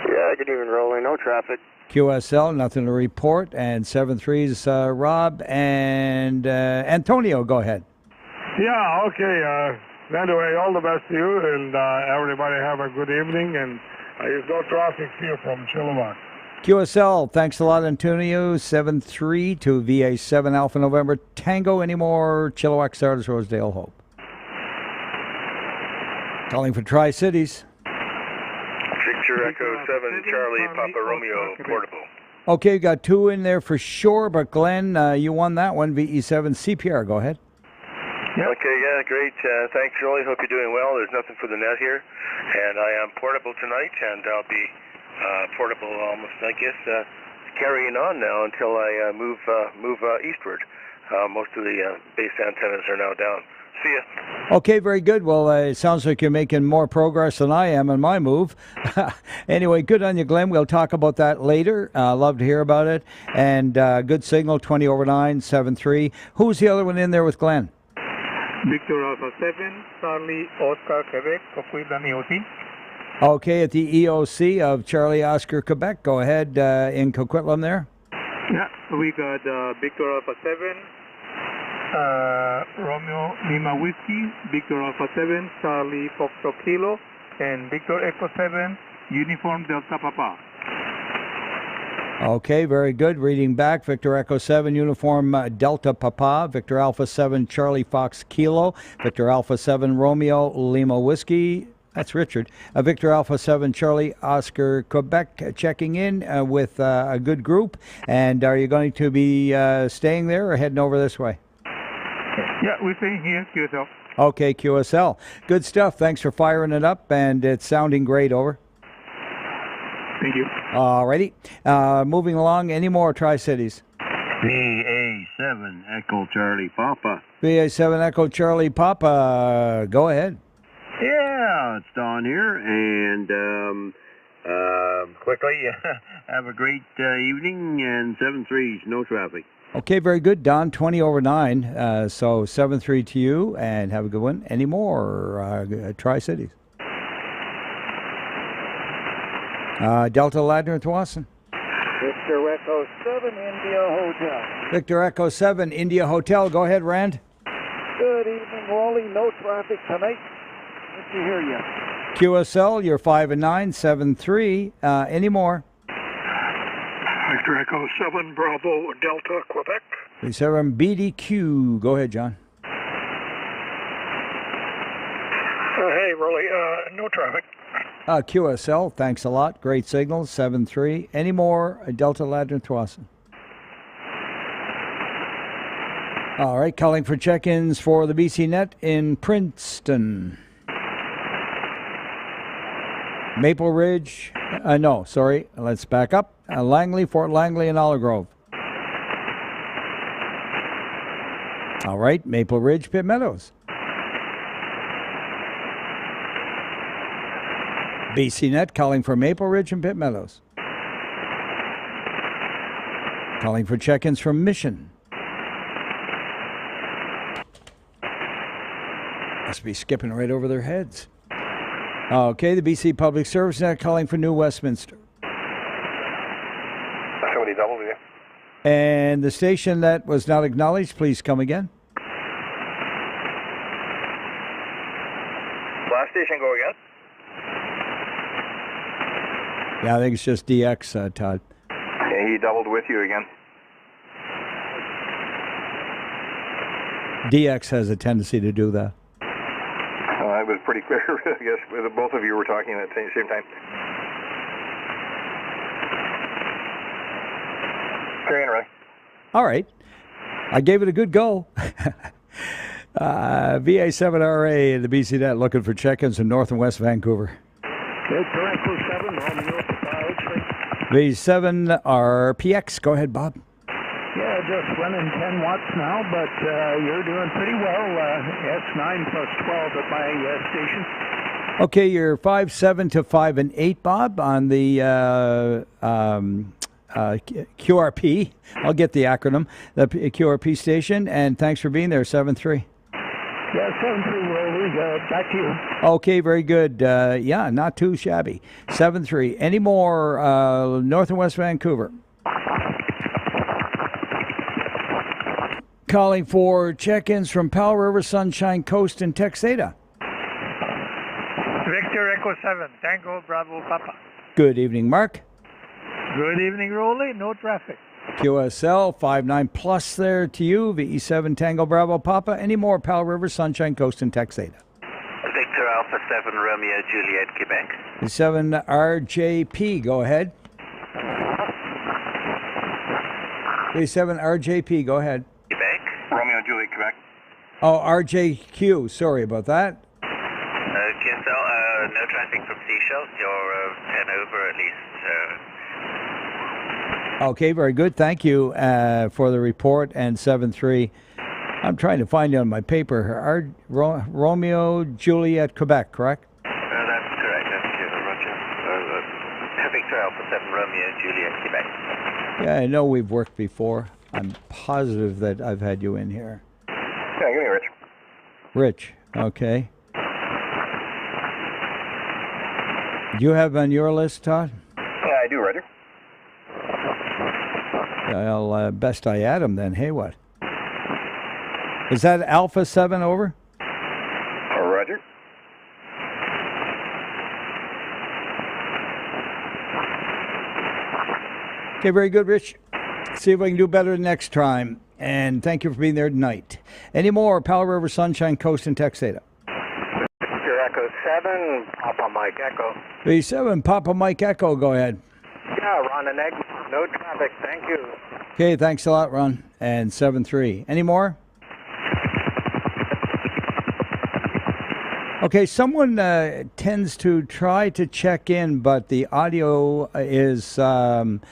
Yeah, good evening, Roly. No traffic. QSL, nothing to report. And 7-3's Rob and Antonio. Go ahead. Yeah, okay. Anyway, all the best to you, and everybody have a good evening. And there's no traffic here from Chilliwack. QSL, thanks a lot, Antonio. 7-3 to VA7 Alpha November Tango. Any more Chilliwack Starters, Rosedale Hope? Calling for Tri-Cities. Victor Echo 7 Charlie Papa Romeo Portable. Okay, you got 2 in there for sure, but Glenn, you won that one. VE7 CPR, go ahead. Yep. Okay, yeah, great. Thanks, Roly. Hope you're doing well. There's nothing for the net here. And I am portable tonight, and I'll be portable almost, I guess, carrying on now until I move eastward. Most of the base antennas are now down. See ya. Okay, very good. Well, it sounds like you're making more progress than I am in my move. Anyway, good on you, Glenn. We'll talk about that later. Love to hear about it. And good signal, 20 over 9, 7-3. Who's the other one in there with Glenn? Victor Alpha 7, Charlie Oscar Quebec, Coquitlam EOC. Okay, at the EOC of Charlie Oscar Quebec. Go ahead in Coquitlam there. Yeah, we got Victor Alpha 7, Romeo Lima Whiskey, Victor Alpha 7, Charlie Foxtrot Kilo, and Victor Echo 7, Uniform Delta Papa. Okay, very good. Reading back, Victor Echo 7, Uniform Delta Papa, Victor Alpha 7, Charlie Fox Kilo, Victor Alpha 7, Romeo Lima Whiskey. That's Richard. Victor Alpha 7, Charlie Oscar Quebec checking in with a good group. And are you going to be staying there or heading over this way? Yeah, we're staying here, QSL. Okay, QSL. Good stuff. Thanks for firing it up, and it's sounding great. Over. Thank you. All righty. Moving along. Any more Tri-Cities? VA7 Echo Charlie Papa. VA7 Echo Charlie Papa. Go ahead. Yeah, it's Don here, and quickly, have a great evening, and 7-3's no traffic. Okay, very good, Don. 20 over 9, so 7-3 to you, and have a good one. Any more Tri-Cities? Delta Ladner Thwasson. Victor Echo 7, India Hotel. Victor Echo 7, India Hotel. Go ahead, Rand. Good evening, Roly. No traffic tonight. Good to hear you. QSL, you're 5 and 9, 7-3. Any more? Victor Echo 7, Bravo, Delta, Quebec. 7 BDQ. Go ahead, John. Hey, Roly, no traffic. QSL, thanks a lot. Great signal, 7-3. Any more Delta Ladner Thwasson? All right, calling for check-ins for the BC Net in Princeton. Maple Ridge, no, sorry, let's back up. Langley, Fort Langley, and Olive Grove. All right, Maple Ridge, Pitt Meadows. BC Net calling for Maple Ridge and Pitt Meadows. Calling for check-ins from Mission. Must be skipping right over their heads. Okay, the BC Public Service Net calling for New Westminster. Somebody doubled you. And the station that was not acknowledged, please come again. Last station, go again. Yeah, I think it's just DX, Todd. Yeah, he doubled with you again. DX has a tendency to do that. It was pretty clear, I guess, that both of you were talking at the same time. Carrying right. All right. I gave it a good go. VA7RA in the BC Net looking for check-ins in North and West Vancouver. V7RPX. Go ahead, Bob. Yeah, just running 10 watts now, but you're doing pretty well. S9 plus 12 at my station. Okay, you're 5-7 to 5 and 8, Bob, on the QRP. I'll get the acronym, the QRP station, and thanks for being there, 7-3. Yes, 7-3, Roly. Back to you. Okay, very good. Yeah, not too shabby. 7-3. Any more north and west Vancouver? Calling for check-ins from Powell River, Sunshine Coast, and Texada. Victor Echo 7, Tango Bravo Papa. Good evening, Mark. Good evening, Roly. No traffic. QSL 59 plus there to you. VE7 Tango Bravo Papa. Any more Powell River, Sunshine Coast, and Texada? Victor Alpha 7 Romeo Juliet, Quebec. V7 RJP, go ahead. V7 RJP, go ahead. Quebec. Romeo Juliet, Quebec. Oh, RJQ, sorry about that. QSL, no traffic from Seychelles. You're 10 over at least. Okay, very good. Thank you for the report. And 7-3. I'm trying to find it on my paper. Romeo Juliet, Quebec, correct? That's correct. That's Roger. Victor Alpha 7 Romeo Juliet, Quebec. Yeah, I know we've worked before. I'm positive that I've had you in here. Yeah, give me Rich. Rich, okay. Do you have on your list, Todd? Yeah, I do, Roger. Well, best I add them then. Hey, what? Is that Alpha 7 over? Roger. Okay, very good, Rich. See if I can do better next time. And thank you for being there tonight. Any more Powell River, Sunshine Coast, and Texada? Victor Echo 7, Papa Mike Echo. V7 Papa Mike Echo, go ahead. Yeah, Ron and Egg. No traffic. Thank you. Okay, thanks a lot, Ron. And 7-3. Any more? Okay, someone tends to try to check in, but the audio is definitely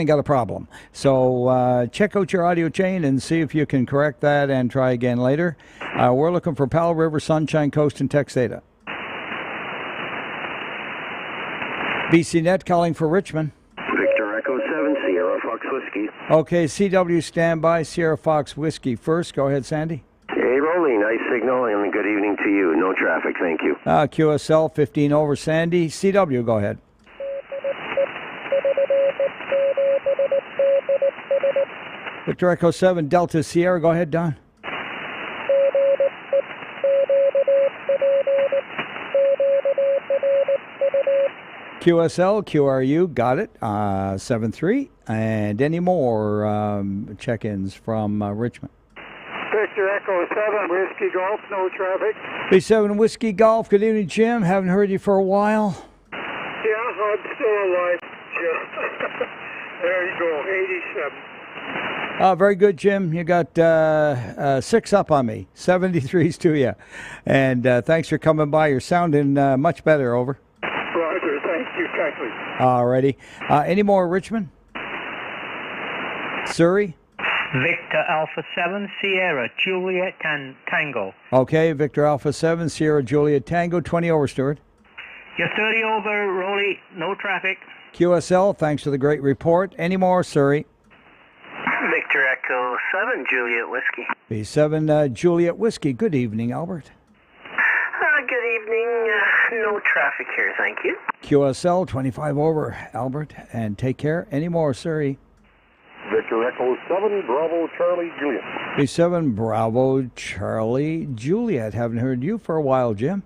got a problem. So check out your audio chain and see if you can correct that and try again later. We're looking for Powell River, Sunshine Coast, and Texada. BCNet calling for Richmond. Victor Echo 7, Sierra Fox Whiskey. Okay, CW standby, Sierra Fox Whiskey first. Go ahead, Sandy. Hey, Roly, nice signal, and good evening to you. No traffic, thank you. QSL 15 over, Sandy. CW, go ahead. Victor Echo 7, Delta Sierra, go ahead, Don. QSL, QRU, got it, 7-3. And any more check-ins from Richmond? Victor Echo 7, Whiskey Golf, no traffic. B7 Whiskey Golf, good evening, Jim. Haven't heard you for a while. Yeah, I'm still alive, Jim. There you go, 87. Very good, Jim. You got 6 up on me. 73s to you. And thanks for coming by. You're sounding much better, over. Roger, thank you kindly. Alrighty. Any more, Richmond? Surrey? Victor Alpha 7, Sierra, Juliet Tango. Okay, Victor Alpha 7, Sierra, Juliet Tango, 20 over, Stuart. You're 30 over, Roly, no traffic. QSL, thanks for the great report. Any more, Surrey? Victor Echo 7, Juliet Whiskey. B7 Juliet Whiskey. Good evening, Albert. Good evening. No traffic here, thank you. QSL, 25 over, Albert. And take care. Any more, Surrey? Victor Echo 7, Bravo Charlie Juliet. B7 Bravo Charlie Juliet. Haven't heard you for a while, Jim.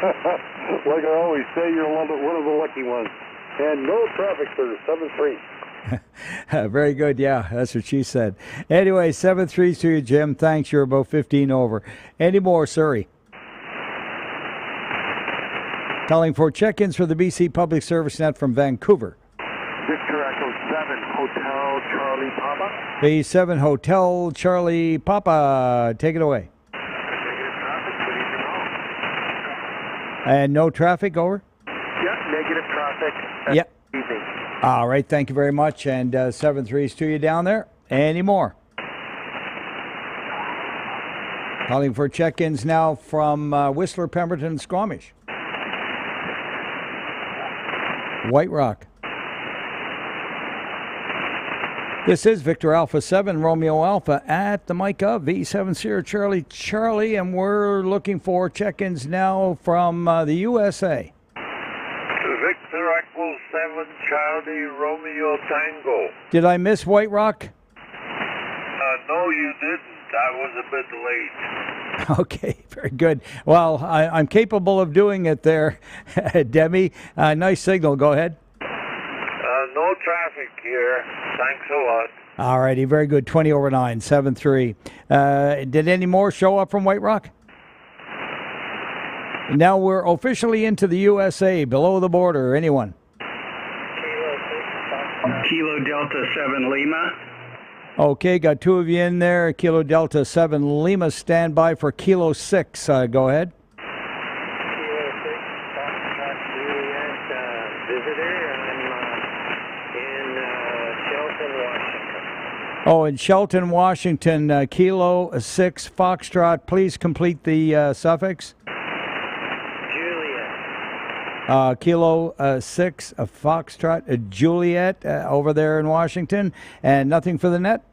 Like I always say, you're one of the lucky ones. And no traffic, sir, 7-3. Very good, yeah, that's what she said. Anyway, 7-3 to you, Jim. Thanks, you're about 15 over. Any more, Surrey? Calling for check-ins for the BC Public Service Net from Vancouver. Victor Echo 7, Hotel Charlie Papa. B7 Hotel Charlie Papa. Take it away. Negative traffic, good evening all. And no traffic, over? Yep, negative traffic. Yep. Evening. All right, thank you very much. And 7-3s to you down there. Any more? Calling for check-ins now from Whistler, Pemberton, Squamish. White Rock. This is Victor Alpha 7, Romeo Alpha at the mic of V7 Sierra Charlie, and we're looking for check-ins now from the USA. Victor Echo 7, Charlie, Romeo Tango. Did I miss White Rock? No, you didn't. I was a bit late. Okay, very good. Well, I'm capable of doing it there, Demi. Nice signal. Go ahead. No traffic here. Thanks a lot. All righty, very good. 20 over 9, 7-3. Did any more show up from White Rock? Now we're officially into the USA, below the border. Anyone? Kilo Delta 7 Lima. Okay, got two of you in there. Kilo Delta 7 Lima, stand by for Kilo 6. Go ahead. Kilo 6, Foxtrot Juliet, visitor. Oh, in Shelton, Washington, Kilo 6 Foxtrot. Please complete the suffix. Juliet. Kilo 6 Foxtrot Juliet over there in Washington. And nothing for the net?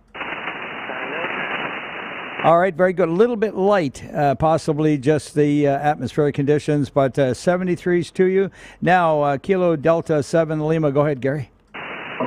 All right, very good. A little bit light, possibly just the atmospheric conditions, but 73s to you. Now, Kilo Delta 7 Lima. Go ahead, Gary.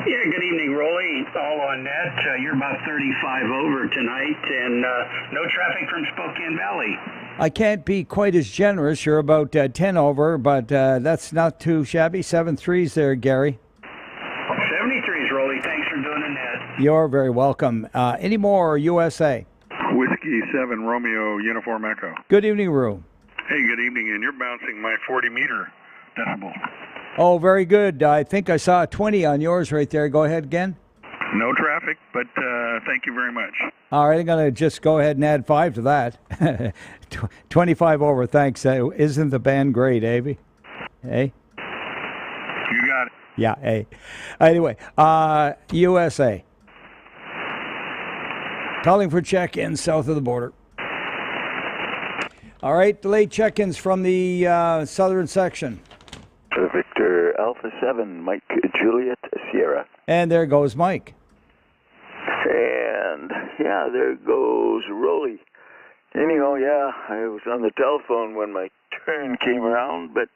Yeah, good evening, Roly. All on net. You're about 35 over tonight, and no traffic from Spokane Valley. I can't be quite as generous. You're about 10 over, but that's not too shabby. 7-3s there, Gary. 73s, Roly. Thanks for doing the net. You're very welcome. Any more USA? Whiskey 7 Romeo Uniform Echo. Good evening, Rue. Hey, good evening, and you're bouncing my 40-meter decibel. Oh, very good. I think I saw a 20 on yours right there. Go ahead again. No traffic, but thank you very much. All right, I'm going to just go ahead and add 5 to that. 25 over, thanks. Isn't the band great, Avy? Hey? You got it. Yeah, hey. Anyway, USA. Calling for check-ins south of the border. All right, delayed check-ins from the southern section. Victor Alpha 7, Mike Juliet Sierra. And there goes Mike. And, yeah, there goes Roly. Anyhow, yeah, I was on the telephone when my turn came around, but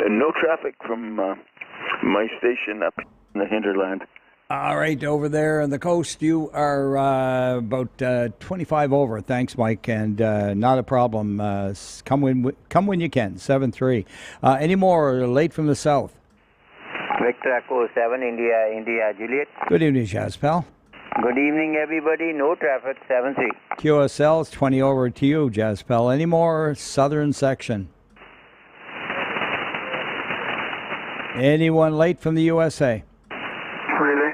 no traffic from my station up in the hinterland. All right, over there on the coast, you are about 25 over. Thanks, Mike, and not a problem. Come when you can. 7-3. Any more late from the south? Victor Echo 7, India Juliet. Good evening, Jazz Pal. Good evening, everybody. No traffic. 7-3. QSL is 20 over to you, Jazz Pal. Any more southern section? Anyone late from the USA? Really?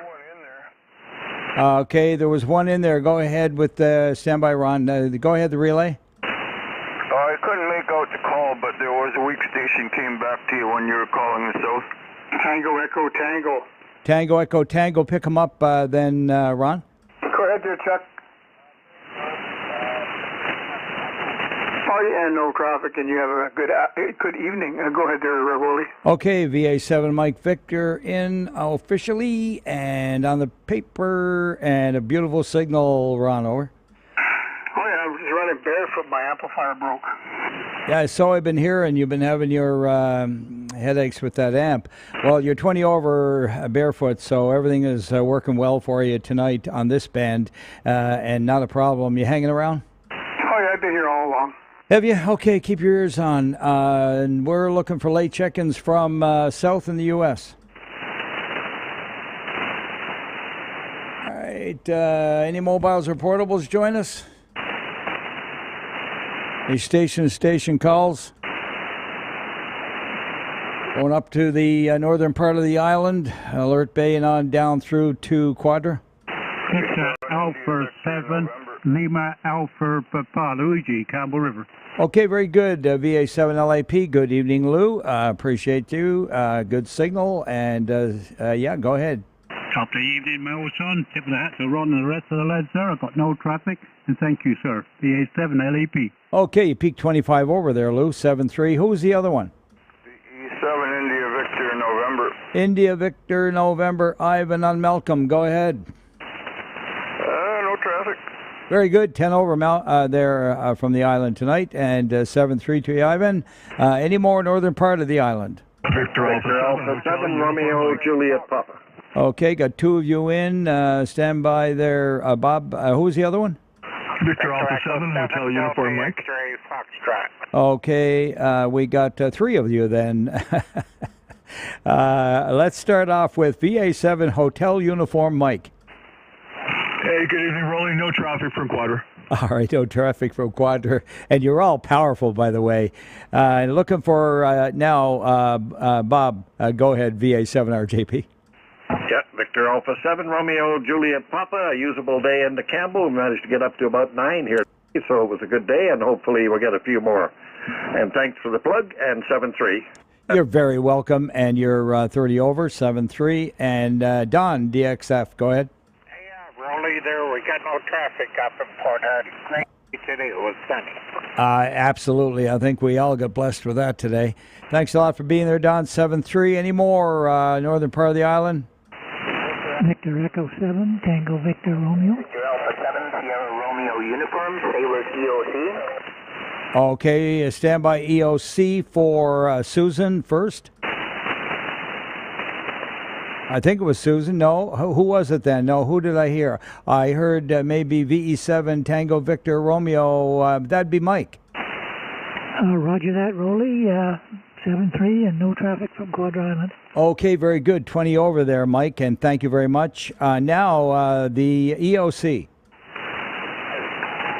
Okay, there was one in there. Go ahead with the standby, Ron. Go ahead, the relay. I couldn't make out the call, but there was a weak station came back to you when you were calling the south. Tango Echo Tango. Tango Echo Tango. Pick them up then, Ron. Go ahead there, Chuck. Oh, yeah, no traffic, and you have a good evening. Go ahead there, Roly. Okay, VA7 Mike Victor in officially and on the paper, and a beautiful signal, Ron, over. Oh, yeah, I was running barefoot. My amplifier broke. Yeah, so I've been hearing you've been having your headaches with that amp. Well, you're 20 over barefoot, so everything is working well for you tonight on this band, and not a problem. You hanging around? Oh, yeah, I've been here all along. Have you? Okay, keep your ears on. And we're looking for late check-ins from south in the U.S. All right, any mobiles or portables join us? Any station calls? Going up to the northern part of the island, Alert Bay and on down through to Quadra. Victor Alpha 7, Lima Alpha Papa Luigi, Campbell River. Okay, very good. VA7 LAP, good evening, Lou. Appreciate you. Good signal. And, yeah, go ahead. Top of the evening, Melson. Tip of the hat to Ron and the rest of the lads, sir. I've got no traffic. And thank you, sir. VA7 LAP. Okay, you peaked 25 over there, Lou. 7-3. Who was the other one? E7 India Victor November. India Victor November. Ivan on Malcolm. Go ahead. Very good. 10 over there from the island tonight, and 7-3 to Ivan. Any more northern part of the island? Victor Alpha 7, Romeo, Juliet, Papa. Okay, got two of you in. Stand by there. Bob, who was the other one? Victor Alpha 7, Hotel Uniform Mike. X-ray Foxtrot. Okay, we got three of you then. Let's start off with VA7 Hotel Uniform Mike. Hey, good evening, Roly. No traffic from Quadra. All right, no traffic from Quadra. And you're all powerful, by the way. Looking for now, Bob, go ahead, VA7 RJP. Yeah, Victor Alpha 7, Romeo, Juliet, Papa. A usable day into Campbell. We managed to get up to about 9 here, so it was a good day, and hopefully we'll get a few more. And thanks for the plug, and 7-3. You're very welcome, and you're 30 over, 7-3. And Don, DXF, go ahead. Roly, there we got no traffic up in Port Hardy. Today it was sunny. Absolutely. I think we all got blessed with that today. Thanks a lot for being there, Don. 7-3. Any more northern part of the island? Victor Echo 7, Tango Victor Romeo. Victor Alpha 7, Sierra Romeo Uniform, Sailor EOC. Okay, stand by EOC for Susan first. I think it was Susan. No, who was it then? No, who did I hear? I heard maybe VE7 Tango Victor Romeo. That'd be Mike. Roger that, Roly. 7-3 and no traffic from Quadra Island. Okay, very good. 20 over there, Mike, and thank you very much. Now, the EOC.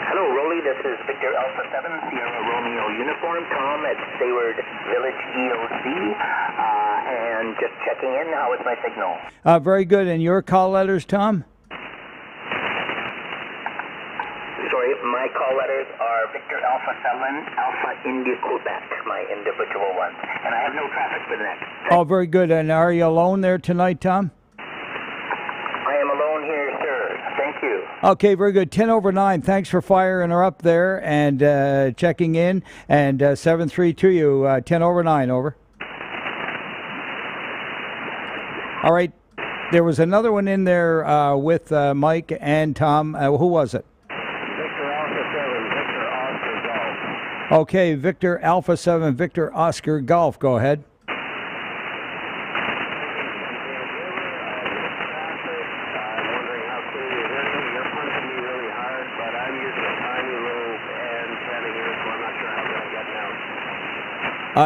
Hello, Roly. This is Victor Alpha 7, Sierra Romeo Uniform. Tom at Sayward Village EOC. And just checking in. How is my signal? Very good. And your call letters, Tom? Sorry, my call letters are Victor Alpha 7, Alpha India Quebec, my individual ones. And I have no traffic for the next. Oh, very good. And are you alone there tonight, Tom? I am alone here, sir. Thank you. Okay, very good. 10 over 9. Thanks for firing her up there and checking in. And 7-3 to you. 10 over 9, over. All right. There was another one in there with Mike and Tom. Who was it? Victor Alpha 7, Victor Oscar Golf. Okay, Victor Alpha 7, Victor Oscar Golf. Go ahead.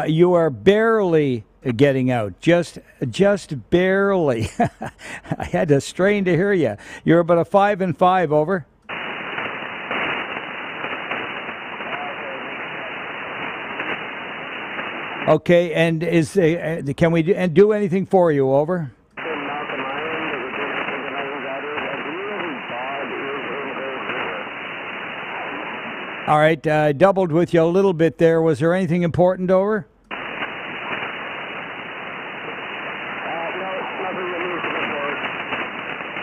You are barely getting out, just barely. I had to strain to hear you. You're about a 5 and 5, over. Okay, and can we do anything for you, over? All right, doubled with you a little bit there. Was there anything important, over?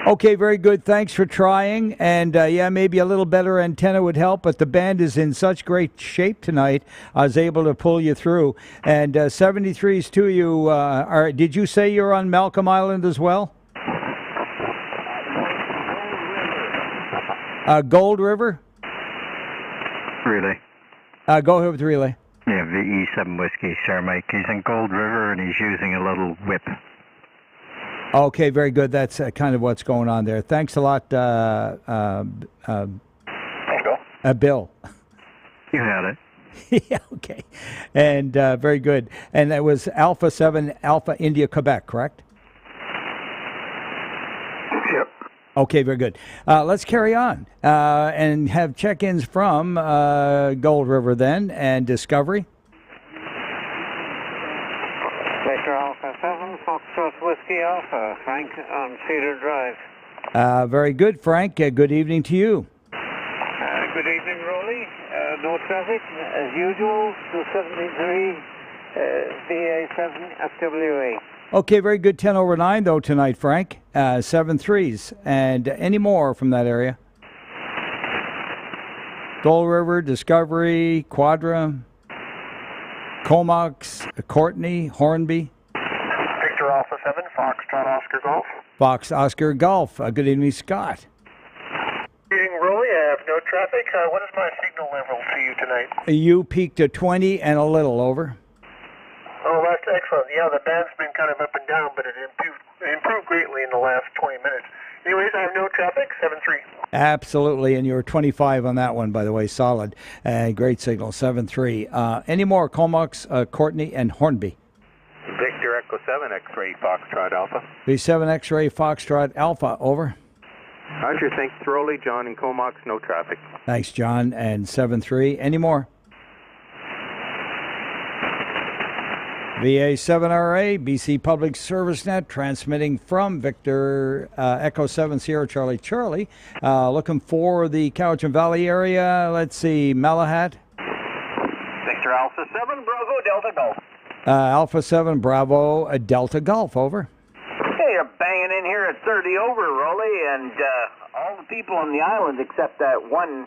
Okay, very good. Thanks for trying. And, yeah, maybe a little better antenna would help, but the band is in such great shape tonight, I was able to pull you through. And 73s to you. Did you say you're on Malcolm Island as well? Gold River? Relay. Go ahead with relay. Yeah, VE7 Whiskey, Sir Mike. He's in Gold River and he's using a little whip. Okay, very good. That's kind of what's going on there. Thanks a lot, Bill. You had it. Yeah, okay. And very good. And that was Alpha 7, Alpha India, Quebec, correct? Yep. Okay, very good. Let's carry on and have check-ins from Gold River then and Discovery. Victor Alpha 7, Foxtrot Whiskey Alpha, Frank on Cedar Drive. Very good, Frank. Good evening to you. Good evening, Roly. No traffic, as usual, 273, VA7, FWA. Okay, very good. 10 over 9, though, tonight, Frank. 7-3s. And any more from that area? Gold River, Discovery, Quadra, Comox, Courtney, Hornby. Victor Alpha 7, Foxtrot Oscar Golf. Fox Oscar Golf. Good evening, Scott. Good evening, Roly. I have no traffic. What is my signal level to you tonight? You peaked at 20 and a little, over. Oh, that's excellent. Yeah, the band's been kind of up and down, but it improved greatly in the last 20 minutes. Anyways, I have no traffic, 7-3. Absolutely, and you were 25 on that one, by the way, solid. Great signal, 7-3. Any more, Comox, Courtney, and Hornby? Victor Echo 7, X-Ray Foxtrot Alpha. B7 X-Ray Foxtrot Alpha, over. Roger, thanks, Roly, John, and Comox, no traffic. Thanks, John, and 7-3. Any more? VA7RA, BC Public Service Net, transmitting from Victor Echo 7 Sierra Charlie Charlie. Looking for the Cowichan Valley area. Let's see, Malahat. Victor Alpha 7, Bravo, Delta Golf. Alpha 7 Bravo Delta Golf, over. Hey, you're banging in here at 30 over, Roly, and all the people on the island except that one.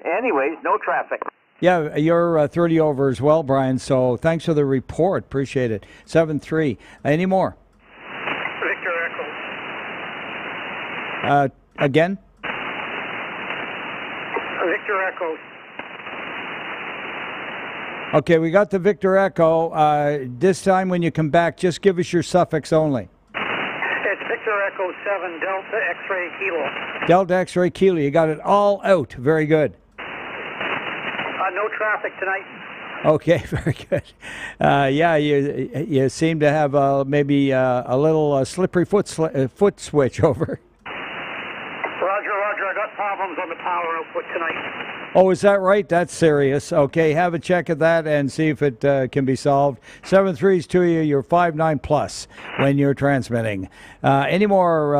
Anyways, no traffic. Yeah, you're 30 over as well, Brian, so thanks for the report. Appreciate it. 7-3. Any more? Victor Echo. Again? Victor Echo. Okay, we got the Victor Echo. This time when you come back, just give us your suffix only. It's Victor Echo 7, Delta X-Ray Kilo. Delta X-Ray Kilo. You got it all out. Very good. No traffic tonight. Okay, very good. Yeah, you seem to have maybe a little slippery foot switch, over. Roger, I got problems on the power output tonight. Oh, is that right? That's serious. Okay, have a check at that and see if it can be solved. 7-3s to you. You're 5-9 plus when you're transmitting. Any more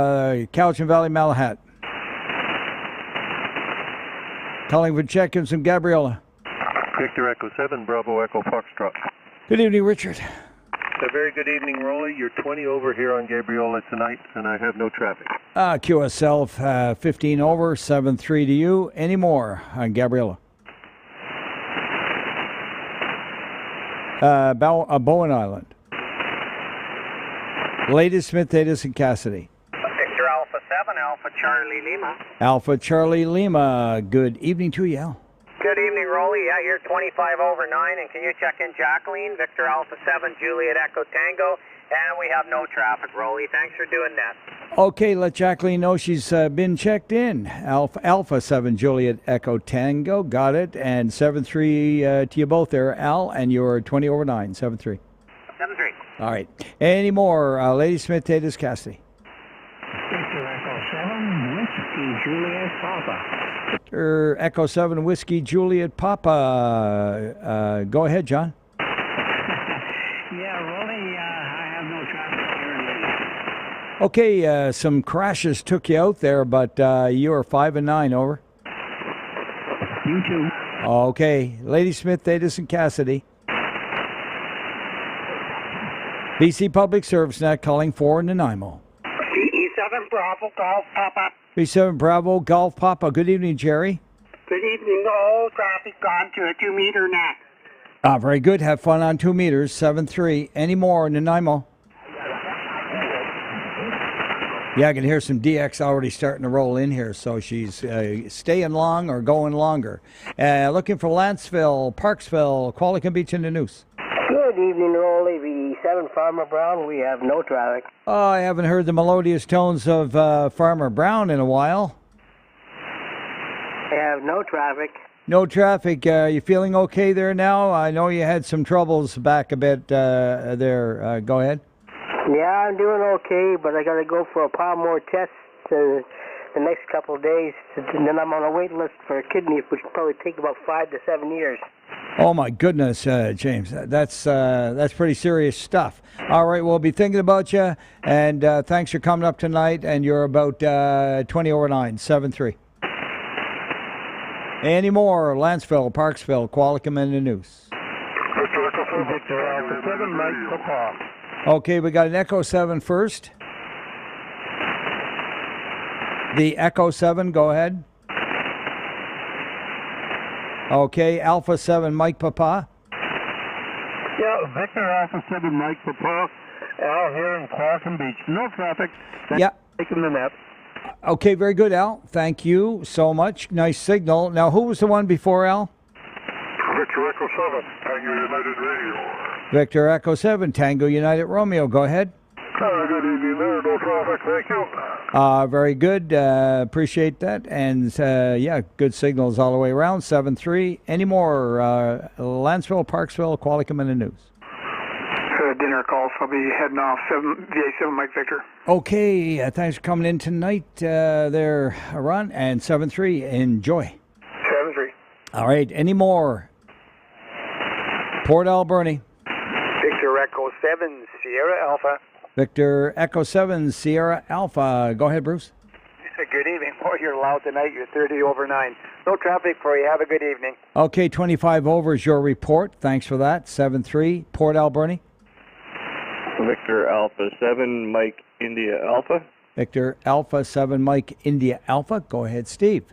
Cowichan Valley, Malahat? Calling for check-ins from Gabriella. Victor Echo 7, Bravo Echo Foxtrot. Good evening, Richard. A very good evening, Roly. You're 20 over here on Gabriola tonight, and I have no traffic. QSL 15 over, 7-3 to you. Any more on Gabriella? Bowen Island. Lady Smith, Davis, and Cassidy. Victor Alpha 7, Alpha Charlie Lima. Alpha Charlie Lima. Good evening to you, Al. Good evening, Roly. Yeah, you're 25 over 9, and can you check in Jacqueline, Victor Alpha 7, Juliet Echo Tango, and we have no traffic, Roly. Thanks for doing that. Okay, let Jacqueline know she's been checked in. Alpha 7, Juliet Echo Tango, got it, and 7-3 to you both there, Al, and you're 20 over 9, 7-3. 7-3. All right. Any more? Lady Smith, Tatus, Cassidy. Victor Echo 7, Whiskey Juliet Papa. Echo 7 Whiskey Juliet Papa. Go ahead, John. Yeah, Roly, I have no traffic here in the... Okay, some crashes took you out there, but you are 5-9, over. You too. Okay, Lady Smith, Davis, and Cassidy. BC Public Service Net calling for Nanaimo. E7 Bravo Golf Papa. B7 Bravo Golf Papa. Good evening, Jerry. Good evening. All traffic gone to a 2-meter net. Very good. Have fun on 2 meters. 7-3. Any more in Nanaimo? Yeah, I can hear some DX already starting to roll in here, so she's staying long or going longer. Looking for Lanceville, Parksville, Qualicum Beach, and the Noose. Good evening, Roly. V7 Farmer Brown. We have no traffic. Oh, I haven't heard the melodious tones of Farmer Brown in a while. We have no traffic. No traffic. You feeling okay there now? I know you had some troubles back a bit there. Go ahead. Yeah, I'm doing okay, but I got to go for a paar more tests the next couple of days, and then I'm on a wait list for a kidney, which will probably take about 5 to 7 years. Oh my goodness, James, that's pretty serious stuff. All right, we'll be thinking about you, and thanks for coming up tonight. And you're about 20 over 9, 7-3. Any more? Lanceville, Parksville, Qualicum, and the Noose. Victor Alpha 7, Mike Papa. Okay, we got an Echo 7 first. The Echo 7, go ahead. Okay, Alpha 7, Mike Papa. Yeah, Victor Alpha 7, Mike Papa. Al here in Qualicum Beach. No traffic. Yeah. Taking the net. Okay, very good, Al. Thank you so much. Nice signal. Now, who was the one before, Al? Victor Echo 7, Tango United Radio. Victor Echo 7, Tango United Romeo. Go ahead. Good evening there. No traffic. Thank you. Very good. Appreciate that. And, yeah, good signals all the way around. 7-3. Any more? Lanceville, Parksville, Qualicum, and the news. Dinner calls. I'll be heading off. VA7 Mike Victor. Okay. Thanks for coming in tonight there, Ron. And 7-3. Enjoy. 7-3. All right. Any more? Port Alberni. Victor Echo 7, Sierra Alpha. Victor Echo 7, Sierra Alpha. Go ahead, Bruce. Good evening. Oh, you're loud tonight. You're 30 over 9. No traffic for you. Have a good evening. Okay, 25 over is your report. Thanks for that. 7-3, Port Alberni. Victor Alpha 7, Mike India Alpha. Victor Alpha 7, Mike India Alpha. Go ahead, Steve.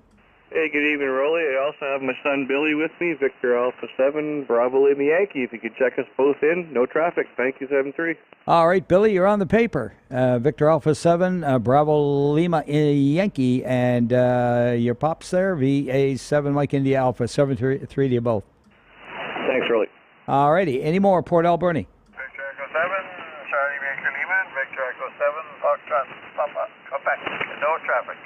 Hey, good evening, Roly. I also have my son Billy with me, Victor Alpha 7, Bravo Lima Yankee. If you could check us both in, no traffic. Thank you, 7-3. All right, Billy, you're on the paper. Victor Alpha 7, Bravo Lima Yankee, and your pops there, VA7, Mike India Alpha, 7-3 to you both. Thanks, Roly. All righty, any more, Port Alberni? Victor Echo 7, Charlie Victor Lima, Victor Echo 7, Foxtrot, Papa, Quebec. No traffic.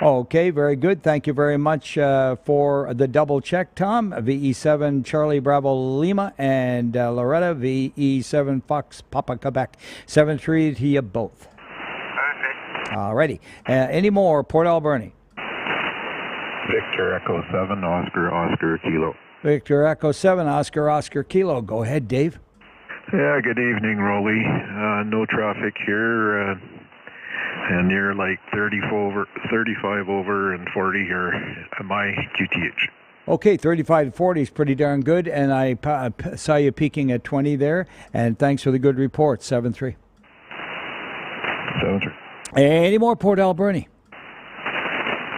Okay, very good. Thank you very much for the double check, Tom. VE7 Charlie Bravo Lima and Loretta, VE7 Fox Papa Quebec. 7-3 to you both. Okay. All righty. Any more, Port Alberni? Victor Echo 7, Oscar Kilo. Victor Echo 7, Oscar Kilo. Go ahead, Dave. Yeah, good evening, Roly. No traffic here. And you're like 35 over, and 40 here at my QTH. Okay, 35 to 40 is pretty darn good, and I saw you peaking at 20 there, and thanks for the good report, 7-3. 7-3. Any more, Port Alberni?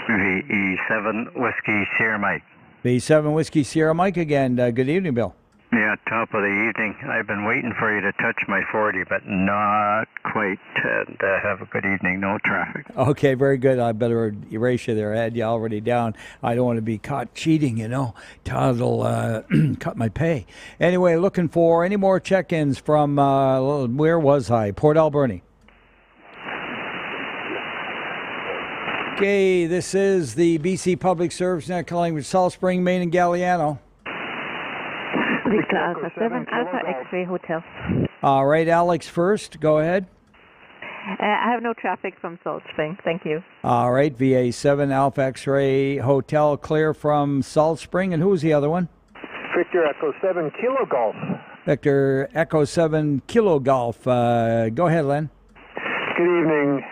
VE7 Whiskey Sierra Mike. V7 Whiskey Sierra Mike again. Good evening, Bill. Yeah, top of the evening. I've been waiting for you to touch my 40, but not quite. And have a good evening. No traffic. Okay, very good. I better erase you there. I had you already down. I don't want to be caught cheating, you know. Todd'll cut my pay. Anyway, looking for any more check-ins from, where was I? Port Alberni. Okay, this is the BC Public Service Net calling with Salt Spring, Maine, and Galliano. Victor Alpha 7, Alpha X-Ray Hotel. All right, Alex first. Go ahead. I have no traffic from Salt Spring. Thank you. All right, VA7 Alpha X-Ray Hotel clear from Salt Spring. And who was the other one? Victor Echo 7 Kilo Golf. Victor Echo 7 Kilo Golf. Go ahead, Len. Good evening.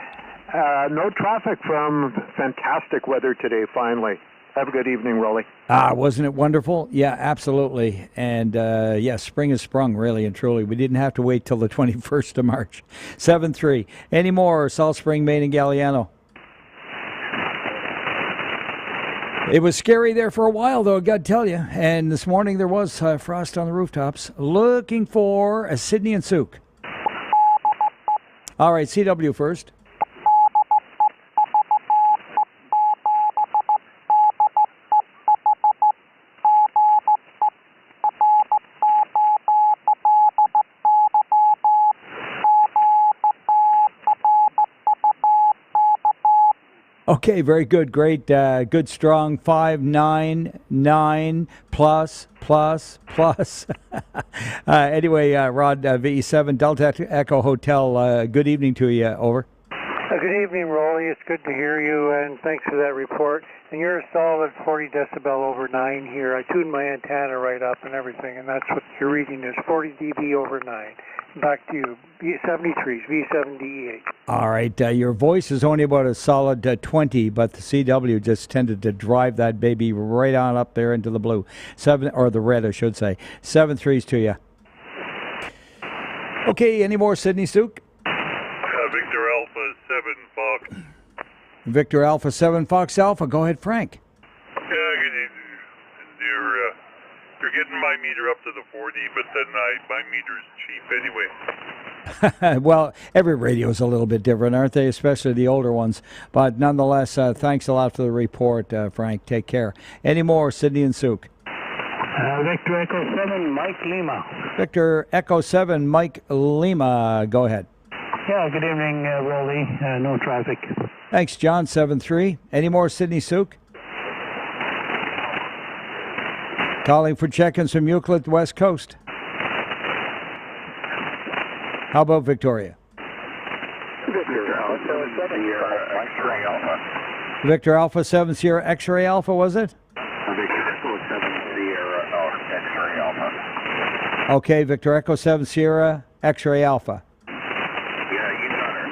No traffic from fantastic weather today, finally. Have a good evening, Roly. Wasn't it wonderful? Yeah, absolutely. And, yeah, spring has sprung, really and truly. We didn't have to wait till the 21st of March. 7-3. Any more, Salt Spring, Maine, and Galliano? It was scary there for a while, though, I got to tell you. And this morning there was frost on the rooftops. Looking for a Sydney and Souk. All right, CW first. Okay, very good, great, good, strong, 599 plus. Anyway, Rod, VE7 Delta Echo Hotel, good evening to you, over. Good evening, Roly. It's good to hear you, and thanks for that report. And you're a solid 40 decibel over 9 here. I tuned my antenna right up and everything, and that's what your reading is, 40 dB over 9. Back to you, B73s, V7DE8. All right, your voice is only about a solid 20, but the CW just tended to drive that baby right on up there into the blue. Or the red, I should say. 7-3s to you. Okay, any more Sydney Souk? Victor Alpha 7 Fox. Victor Alpha 7 Fox Alpha. Go ahead, Frank. Yeah, you're getting my meter up to the 40, but then my meter's cheap anyway. Well, every radio is a little bit different, aren't they? Especially the older ones. But nonetheless, thanks a lot for the report, Frank. Take care. Any more, Sydney and Souk? Victor Echo 7, Mike Lima. Victor Echo 7, Mike Lima. Go ahead. Yeah, good evening, Roly. No traffic. Thanks, John, 7-3. Any more, Sydney Souk? Calling for check-ins from Euclid, West Coast. How about Victoria? Victor Alpha 7 Sierra X-ray Alpha. Victor Alpha 7 Sierra X-ray Alpha, was it? Victor Echo 7 Sierra X-ray Alpha. Okay, Victor Echo 7 Sierra X-ray Alpha. Yeah, you got her.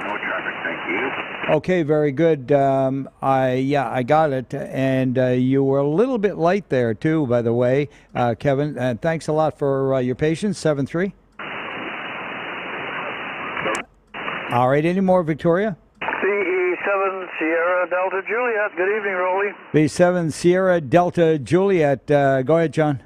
No traffic, thank you. Okay, very good. I got it, and you were a little bit light there too, by the way, Kevin. And thanks a lot for your patience. 7-3. All right, any more, Victoria? CE7 Sierra Delta Juliet. Good evening, Roly. B7 Sierra Delta Juliet. Go ahead, John.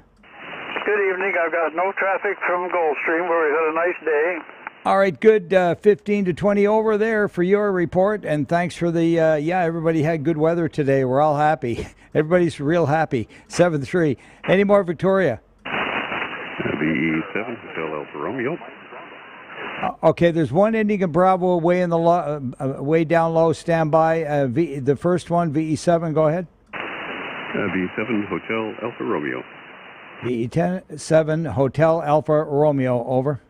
Good evening. I've got no traffic from Gulfstream, where we had a nice day. All right, good. 15 to 20 over there for your report, and thanks for the, everybody had good weather today. We're all happy. Everybody's real happy. 7-3. Any more, Victoria? VE7 Hotel Alfa Romeo. Okay, there's one ending in Bravo way in the way down low. Stand by. The first one, VE7. Go ahead. VE7 Hotel Alfa Romeo. VE7 Hotel Alfa Romeo. Over.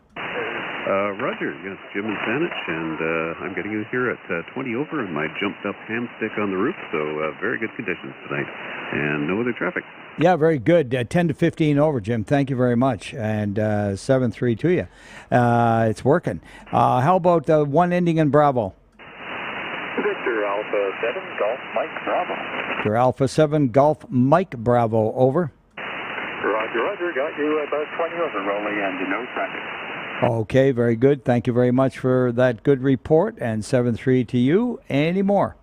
Roger. Yes, Jim and Saanich, and I'm getting in here at 20 over on my jumped-up hamstick on the roof. So very good conditions tonight, and no other traffic. Yeah, very good. 10 to 15 over, Jim. Thank you very much. And 7-3 to you. It's working. How about the one ending in Bravo? Victor Alpha 7 Golf Mike Bravo. Victor Alpha 7 Golf Mike Bravo. Over. Roger, Roger. Got you about 20 over, Roly, and no traffic. Okay, very good. Thank you very much for that good report. And 7-3 to you. Any more?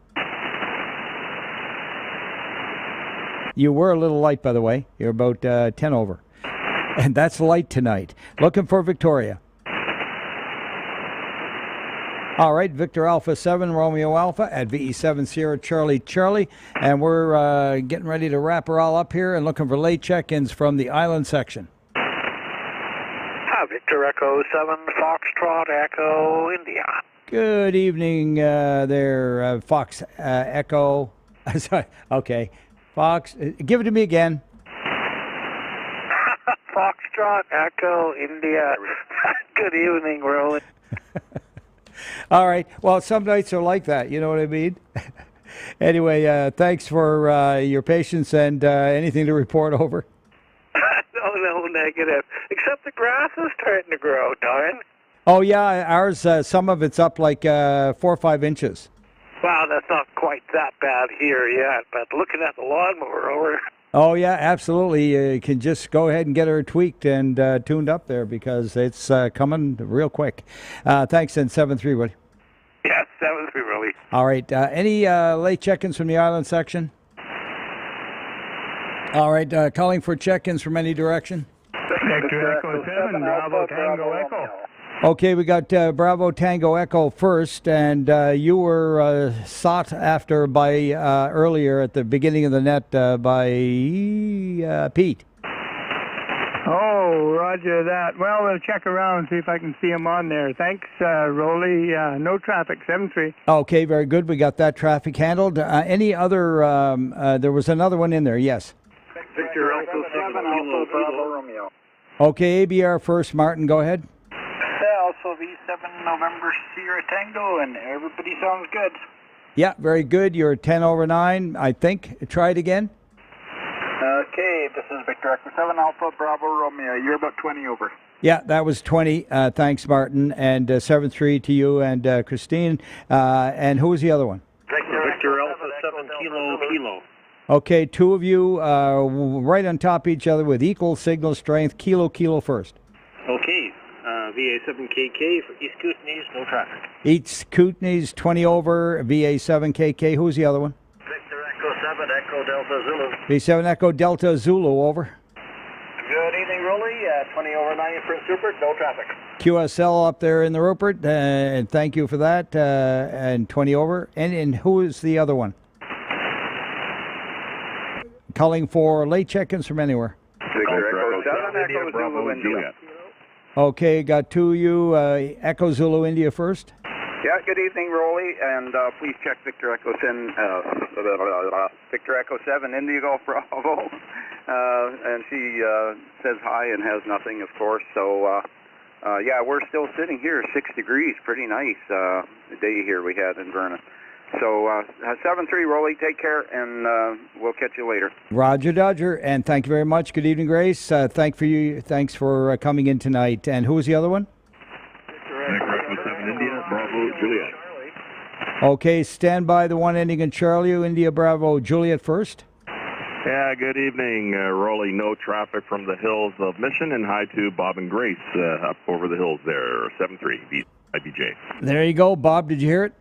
You were a little light, by the way. You're about 10 over. And that's light tonight. Looking for Victoria. All right, Victor Alpha 7, Romeo Alpha at VE7 Sierra Charlie Charlie. And we're getting ready to wrap her all up here and looking for late check-ins from the island section. Victor Echo 7 Foxtrot Echo India. Good evening there, Fox Echo. Sorry, okay. Fox, give it to me again. Foxtrot Echo India. Good evening, Roly. All right. Well, some nights are like that. You know what I mean? Anyway, thanks for your patience and anything to report over. No, negative. Except the grass is starting to grow, darn. Oh, yeah. Ours, some of it's up like 4 or 5 inches. Wow, that's not quite that bad here yet, but looking at the lawnmower over. Oh, yeah, absolutely. You can just go ahead and get her tweaked and tuned up there because it's coming real quick. Thanks, and 7-3, buddy. Yes, 7-3, really. All right. Any late check-ins from the island section? All right. Calling for check-ins from any direction? Victor Echo 7, Bravo Tango Echo. Okay, we got Bravo Tango Echo first, and you were sought after by earlier at the beginning of the net by Pete. Oh, roger that. Well, we'll check around, see if I can see him on there. Thanks, Roly. No traffic, 7-3. Okay, very good. We got that traffic handled. Any other, there was another one in there, yes. Victor Alpha 7 Alpha Bravo Romeo. Okay, ABR first. Martin, go ahead. Also V7 November Sierra Tango, and everybody sounds good. Yeah, very good. You're 10 over 9, I think. Try it again. Okay, this is Victor Echo 7 Alpha Bravo Romeo. You're about 20 over. Yeah, that was 20. Thanks, Martin. And 7-3 to you and Christine. And who was the other one? Victor Alpha 7 Kilo Kilo. Okay, 2 of you right on top of each other with equal signal strength. Kilo Kilo first. Okay. VA7KK for East Kootenays, no traffic. East Kootenays, 20 over, VA7KK. Who's the other one? Victor Echo 7 Echo Delta Zulu. V7 Echo Delta Zulu, over. Good evening, Roly. 20 over 9 Prince Rupert, no traffic. QSL up there in the Rupert, and thank you for that, and 20 over. And who is the other one? Calling for late check-ins from anywhere. Victor Echo 7, Echo Zulu India. Okay, got two of you. Echo Zulu India first. Yeah, good evening, Roly, and please check Victor Echo 7, Victor Echo 7, India Golf Bravo. And she says hi and has nothing, of course. So, yeah, we're still sitting here, 6 degrees, pretty nice day here we had in Vernon. So, 7-3, Roly, take care, and we'll catch you later. Roger Dodger, and thank you very much. Good evening, Grace. Thanks for coming in tonight. And who was the other one? India, Bravo, Juliet. Okay, stand by the one ending in Charlie, India, Bravo, Juliet first. Yeah, good evening, Roly. No traffic from the hills of Mission, and hi to Bob and Grace up over the hills there, 7-3, IBJ. There you go, Bob. Did you hear it?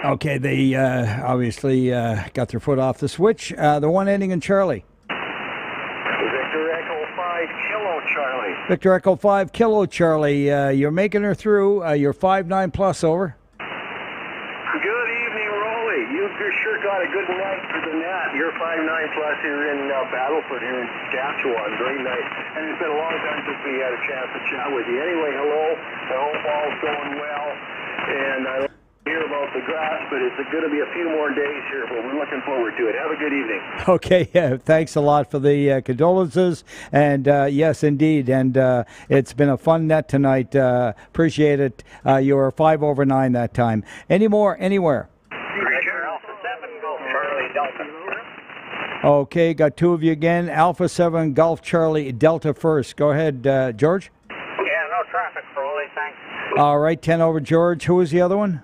Okay, they obviously got their foot off the switch. The one ending in Charlie. Victor Echo 5, Kilo Charlie. Victor Echo 5, Kilo Charlie. You're making her through. You're 5-9 plus, over. Good evening, Roly. You sure got a good night for the net. You're 5-9 plus here in Battleford here in Saskatchewan. Very nice. And it's been a long time since we had a chance to chat with you. Anyway, hello. I hope all's going well. And I hear about the grass, but it's going to be a few more days here, but we're looking forward to it. Have a good evening. Okay, thanks a lot for the condolences, and yes, indeed, and it's been a fun net tonight. Appreciate it. You were 5 over 9 that time. Any more, anywhere? Alpha 7, Golf Charlie Delta. Okay, got two of you again. Alpha 7, Golf Charlie Delta first. Go ahead, George. Yeah, no traffic, Roly, thanks. All right, 10 over George. Who was the other one?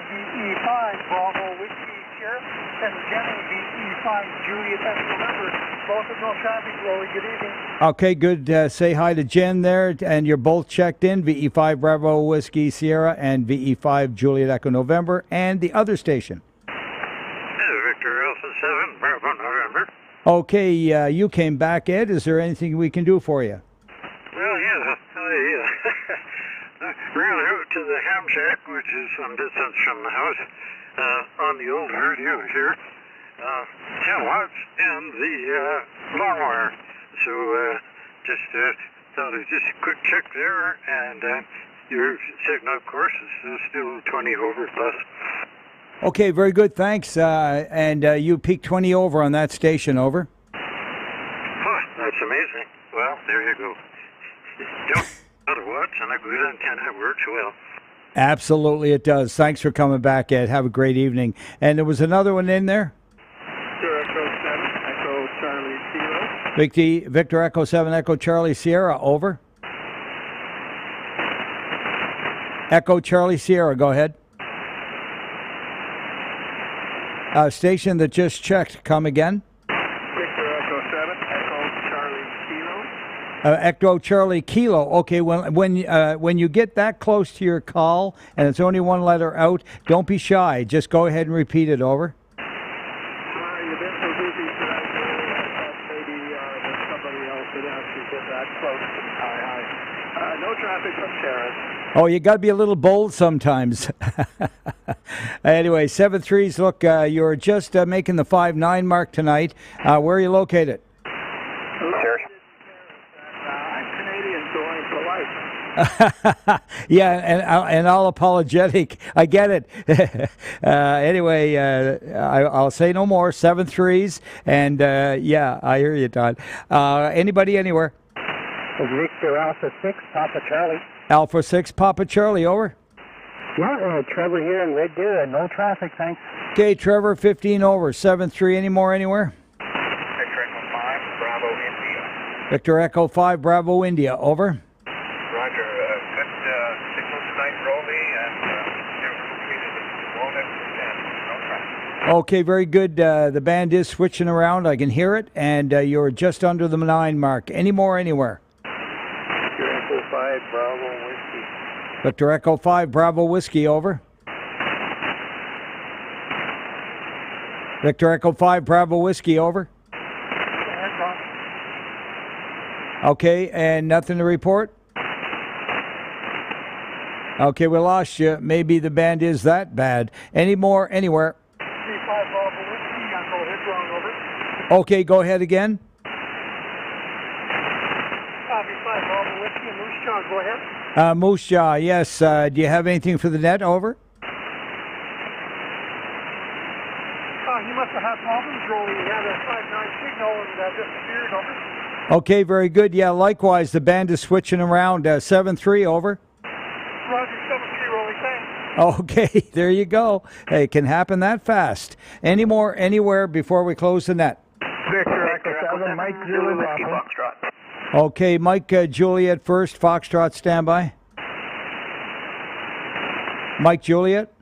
VE5 Bravo Whiskey Sheriff and Jenny VE5 Juliet November. Both with no traffic, Roly. Good evening. Okay, good. Say hi to Jen there, and you're both checked in. VE5 Bravo Whiskey Sierra and VE5 Juliet Echo November, and the other station. Victor Alpha 7 Bravo November. Okay, you came back, Ed. Is there anything we can do for you? Well, yeah. Ran out to the ham shack, which is some distance from the house, on the old radio here, 10 watts and the long wire. So just thought it just a quick check there, and your signal, of course, is still 20 over plus. Okay, very good, thanks. And you peaked 20 over on that station, over. Oh, that's amazing. Well, there you go. Watts and a good antenna works well. Absolutely, it does. Thanks for coming back, Ed. Have a great evening. And there was another one in there. Echo 7, Echo Charlie Sierra. Victor Echo 7, Echo Charlie Sierra, over. Echo Charlie Sierra, go ahead. Station that just checked, come again. Echo Charlie Kilo. Okay, when you get that close to your call and it's only one letter out, don't be shy. Just go ahead and repeat it, over. You've been so busy tonight, maybe there's somebody else that actually get that close. Hi. No traffic from Terrace. Oh, you got to be a little bold sometimes. Anyway, 7-3s. Look, you're just making the 5-9 mark tonight. Where are you located? Yeah, and all apologetic. I get it. Anyway, I'll say no more. 7-3s, and yeah, I hear you, Todd. Anybody, anywhere? Victor Alpha 6, Papa Charlie. Alpha 6, Papa Charlie, over. Yeah, Trevor here in Red Deer. No traffic, thanks. Okay, Trevor, 15 over. 7-3, any more, anywhere? Victor Echo 5, Bravo India. Victor Echo 5, Bravo India, over. Okay, very good. The band is switching around. I can hear it, and you're just under the 9 mark. Any more, anywhere? Victor Echo 5, Bravo Whiskey. Victor Echo 5, Bravo Whiskey, over. Victor Echo 5, Bravo Whiskey, over. Okay, and nothing to report? Okay, we lost you. Maybe the band is that bad. Any more anywhere? B5 Bravo Whiskey, Echo hit wrong, over. Okay, go ahead again. B5 Bravo Whiskey and Moose Jaw, go ahead. Moose Jaw, yes. Do you have anything for the net? Over. You must have had problems, Roly. You had a 5-9 signal and disappeared, over. Okay, very good. Yeah, likewise, the band is switching around. 7-3, over. Roger, 7-3, Roly, thanks. Okay, there you go. Hey, it can happen that fast. Any more anywhere before we close the net? Victor Echo 7, Mike Zulu Whiskey Foxtrot. Okay, Mike Juliet first. Foxtrot, standby. Mike Juliet.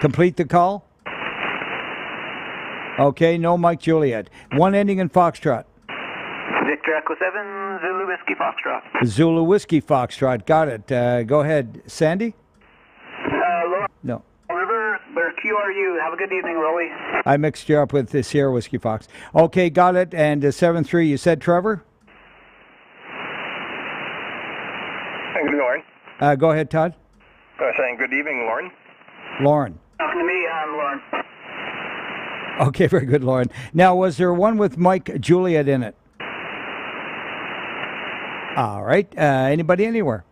Complete the call. Okay, no Mike Juliet. One ending in Foxtrot. Victor Echo 7, Zulu Whiskey Foxtrot. Zulu Whiskey Foxtrot. Got it. Go ahead. Sandy? No. River, there's QRU. Have a good evening, Roly. I mixed you up with the Sierra Whiskey Fox. Okay, got it. And 7-3, you said Trevor? Good Lauren. Go ahead, Todd. Saying good evening, Lauren. Lauren. Talking to me, I'm Lauren. Okay, very good, Lauren. Now, was there one with Mike Juliet in it? All right. Anybody anywhere?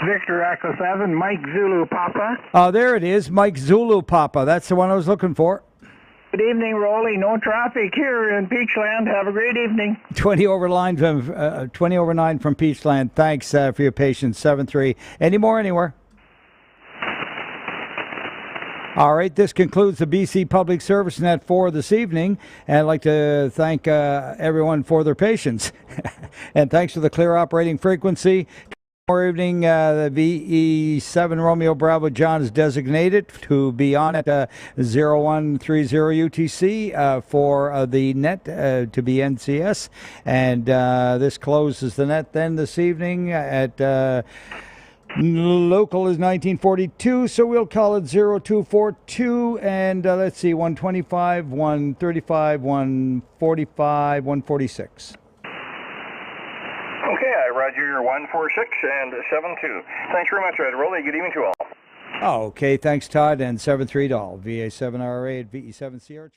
Victor Echo 7, Mike Zulu Papa. Oh, there it is. Mike Zulu Papa. That's the one I was looking for. Good evening, Roly. No traffic here in Peachland. Have a great evening. 20 over 9 from Peachland. Thanks for your patience. 7-3. Any more anywhere? All right, this concludes the BC Public Service Net for this evening. And I'd like to thank everyone for their patience. And thanks for the clear operating frequency. Tomorrow evening, the VE7 Romeo Bravo John is designated to be on at 0130 UTC for the net to be NCS. And this closes the net then this evening at... local is 1942, so we'll call it 0242, and let's see, 125, 135, 145, 146. Okay, I roger your 146 and 72. Thanks very much, Ed. Roly, good evening to all. Okay, thanks, Todd, and 7-3 to all. VA7RA at VE7 Sierra.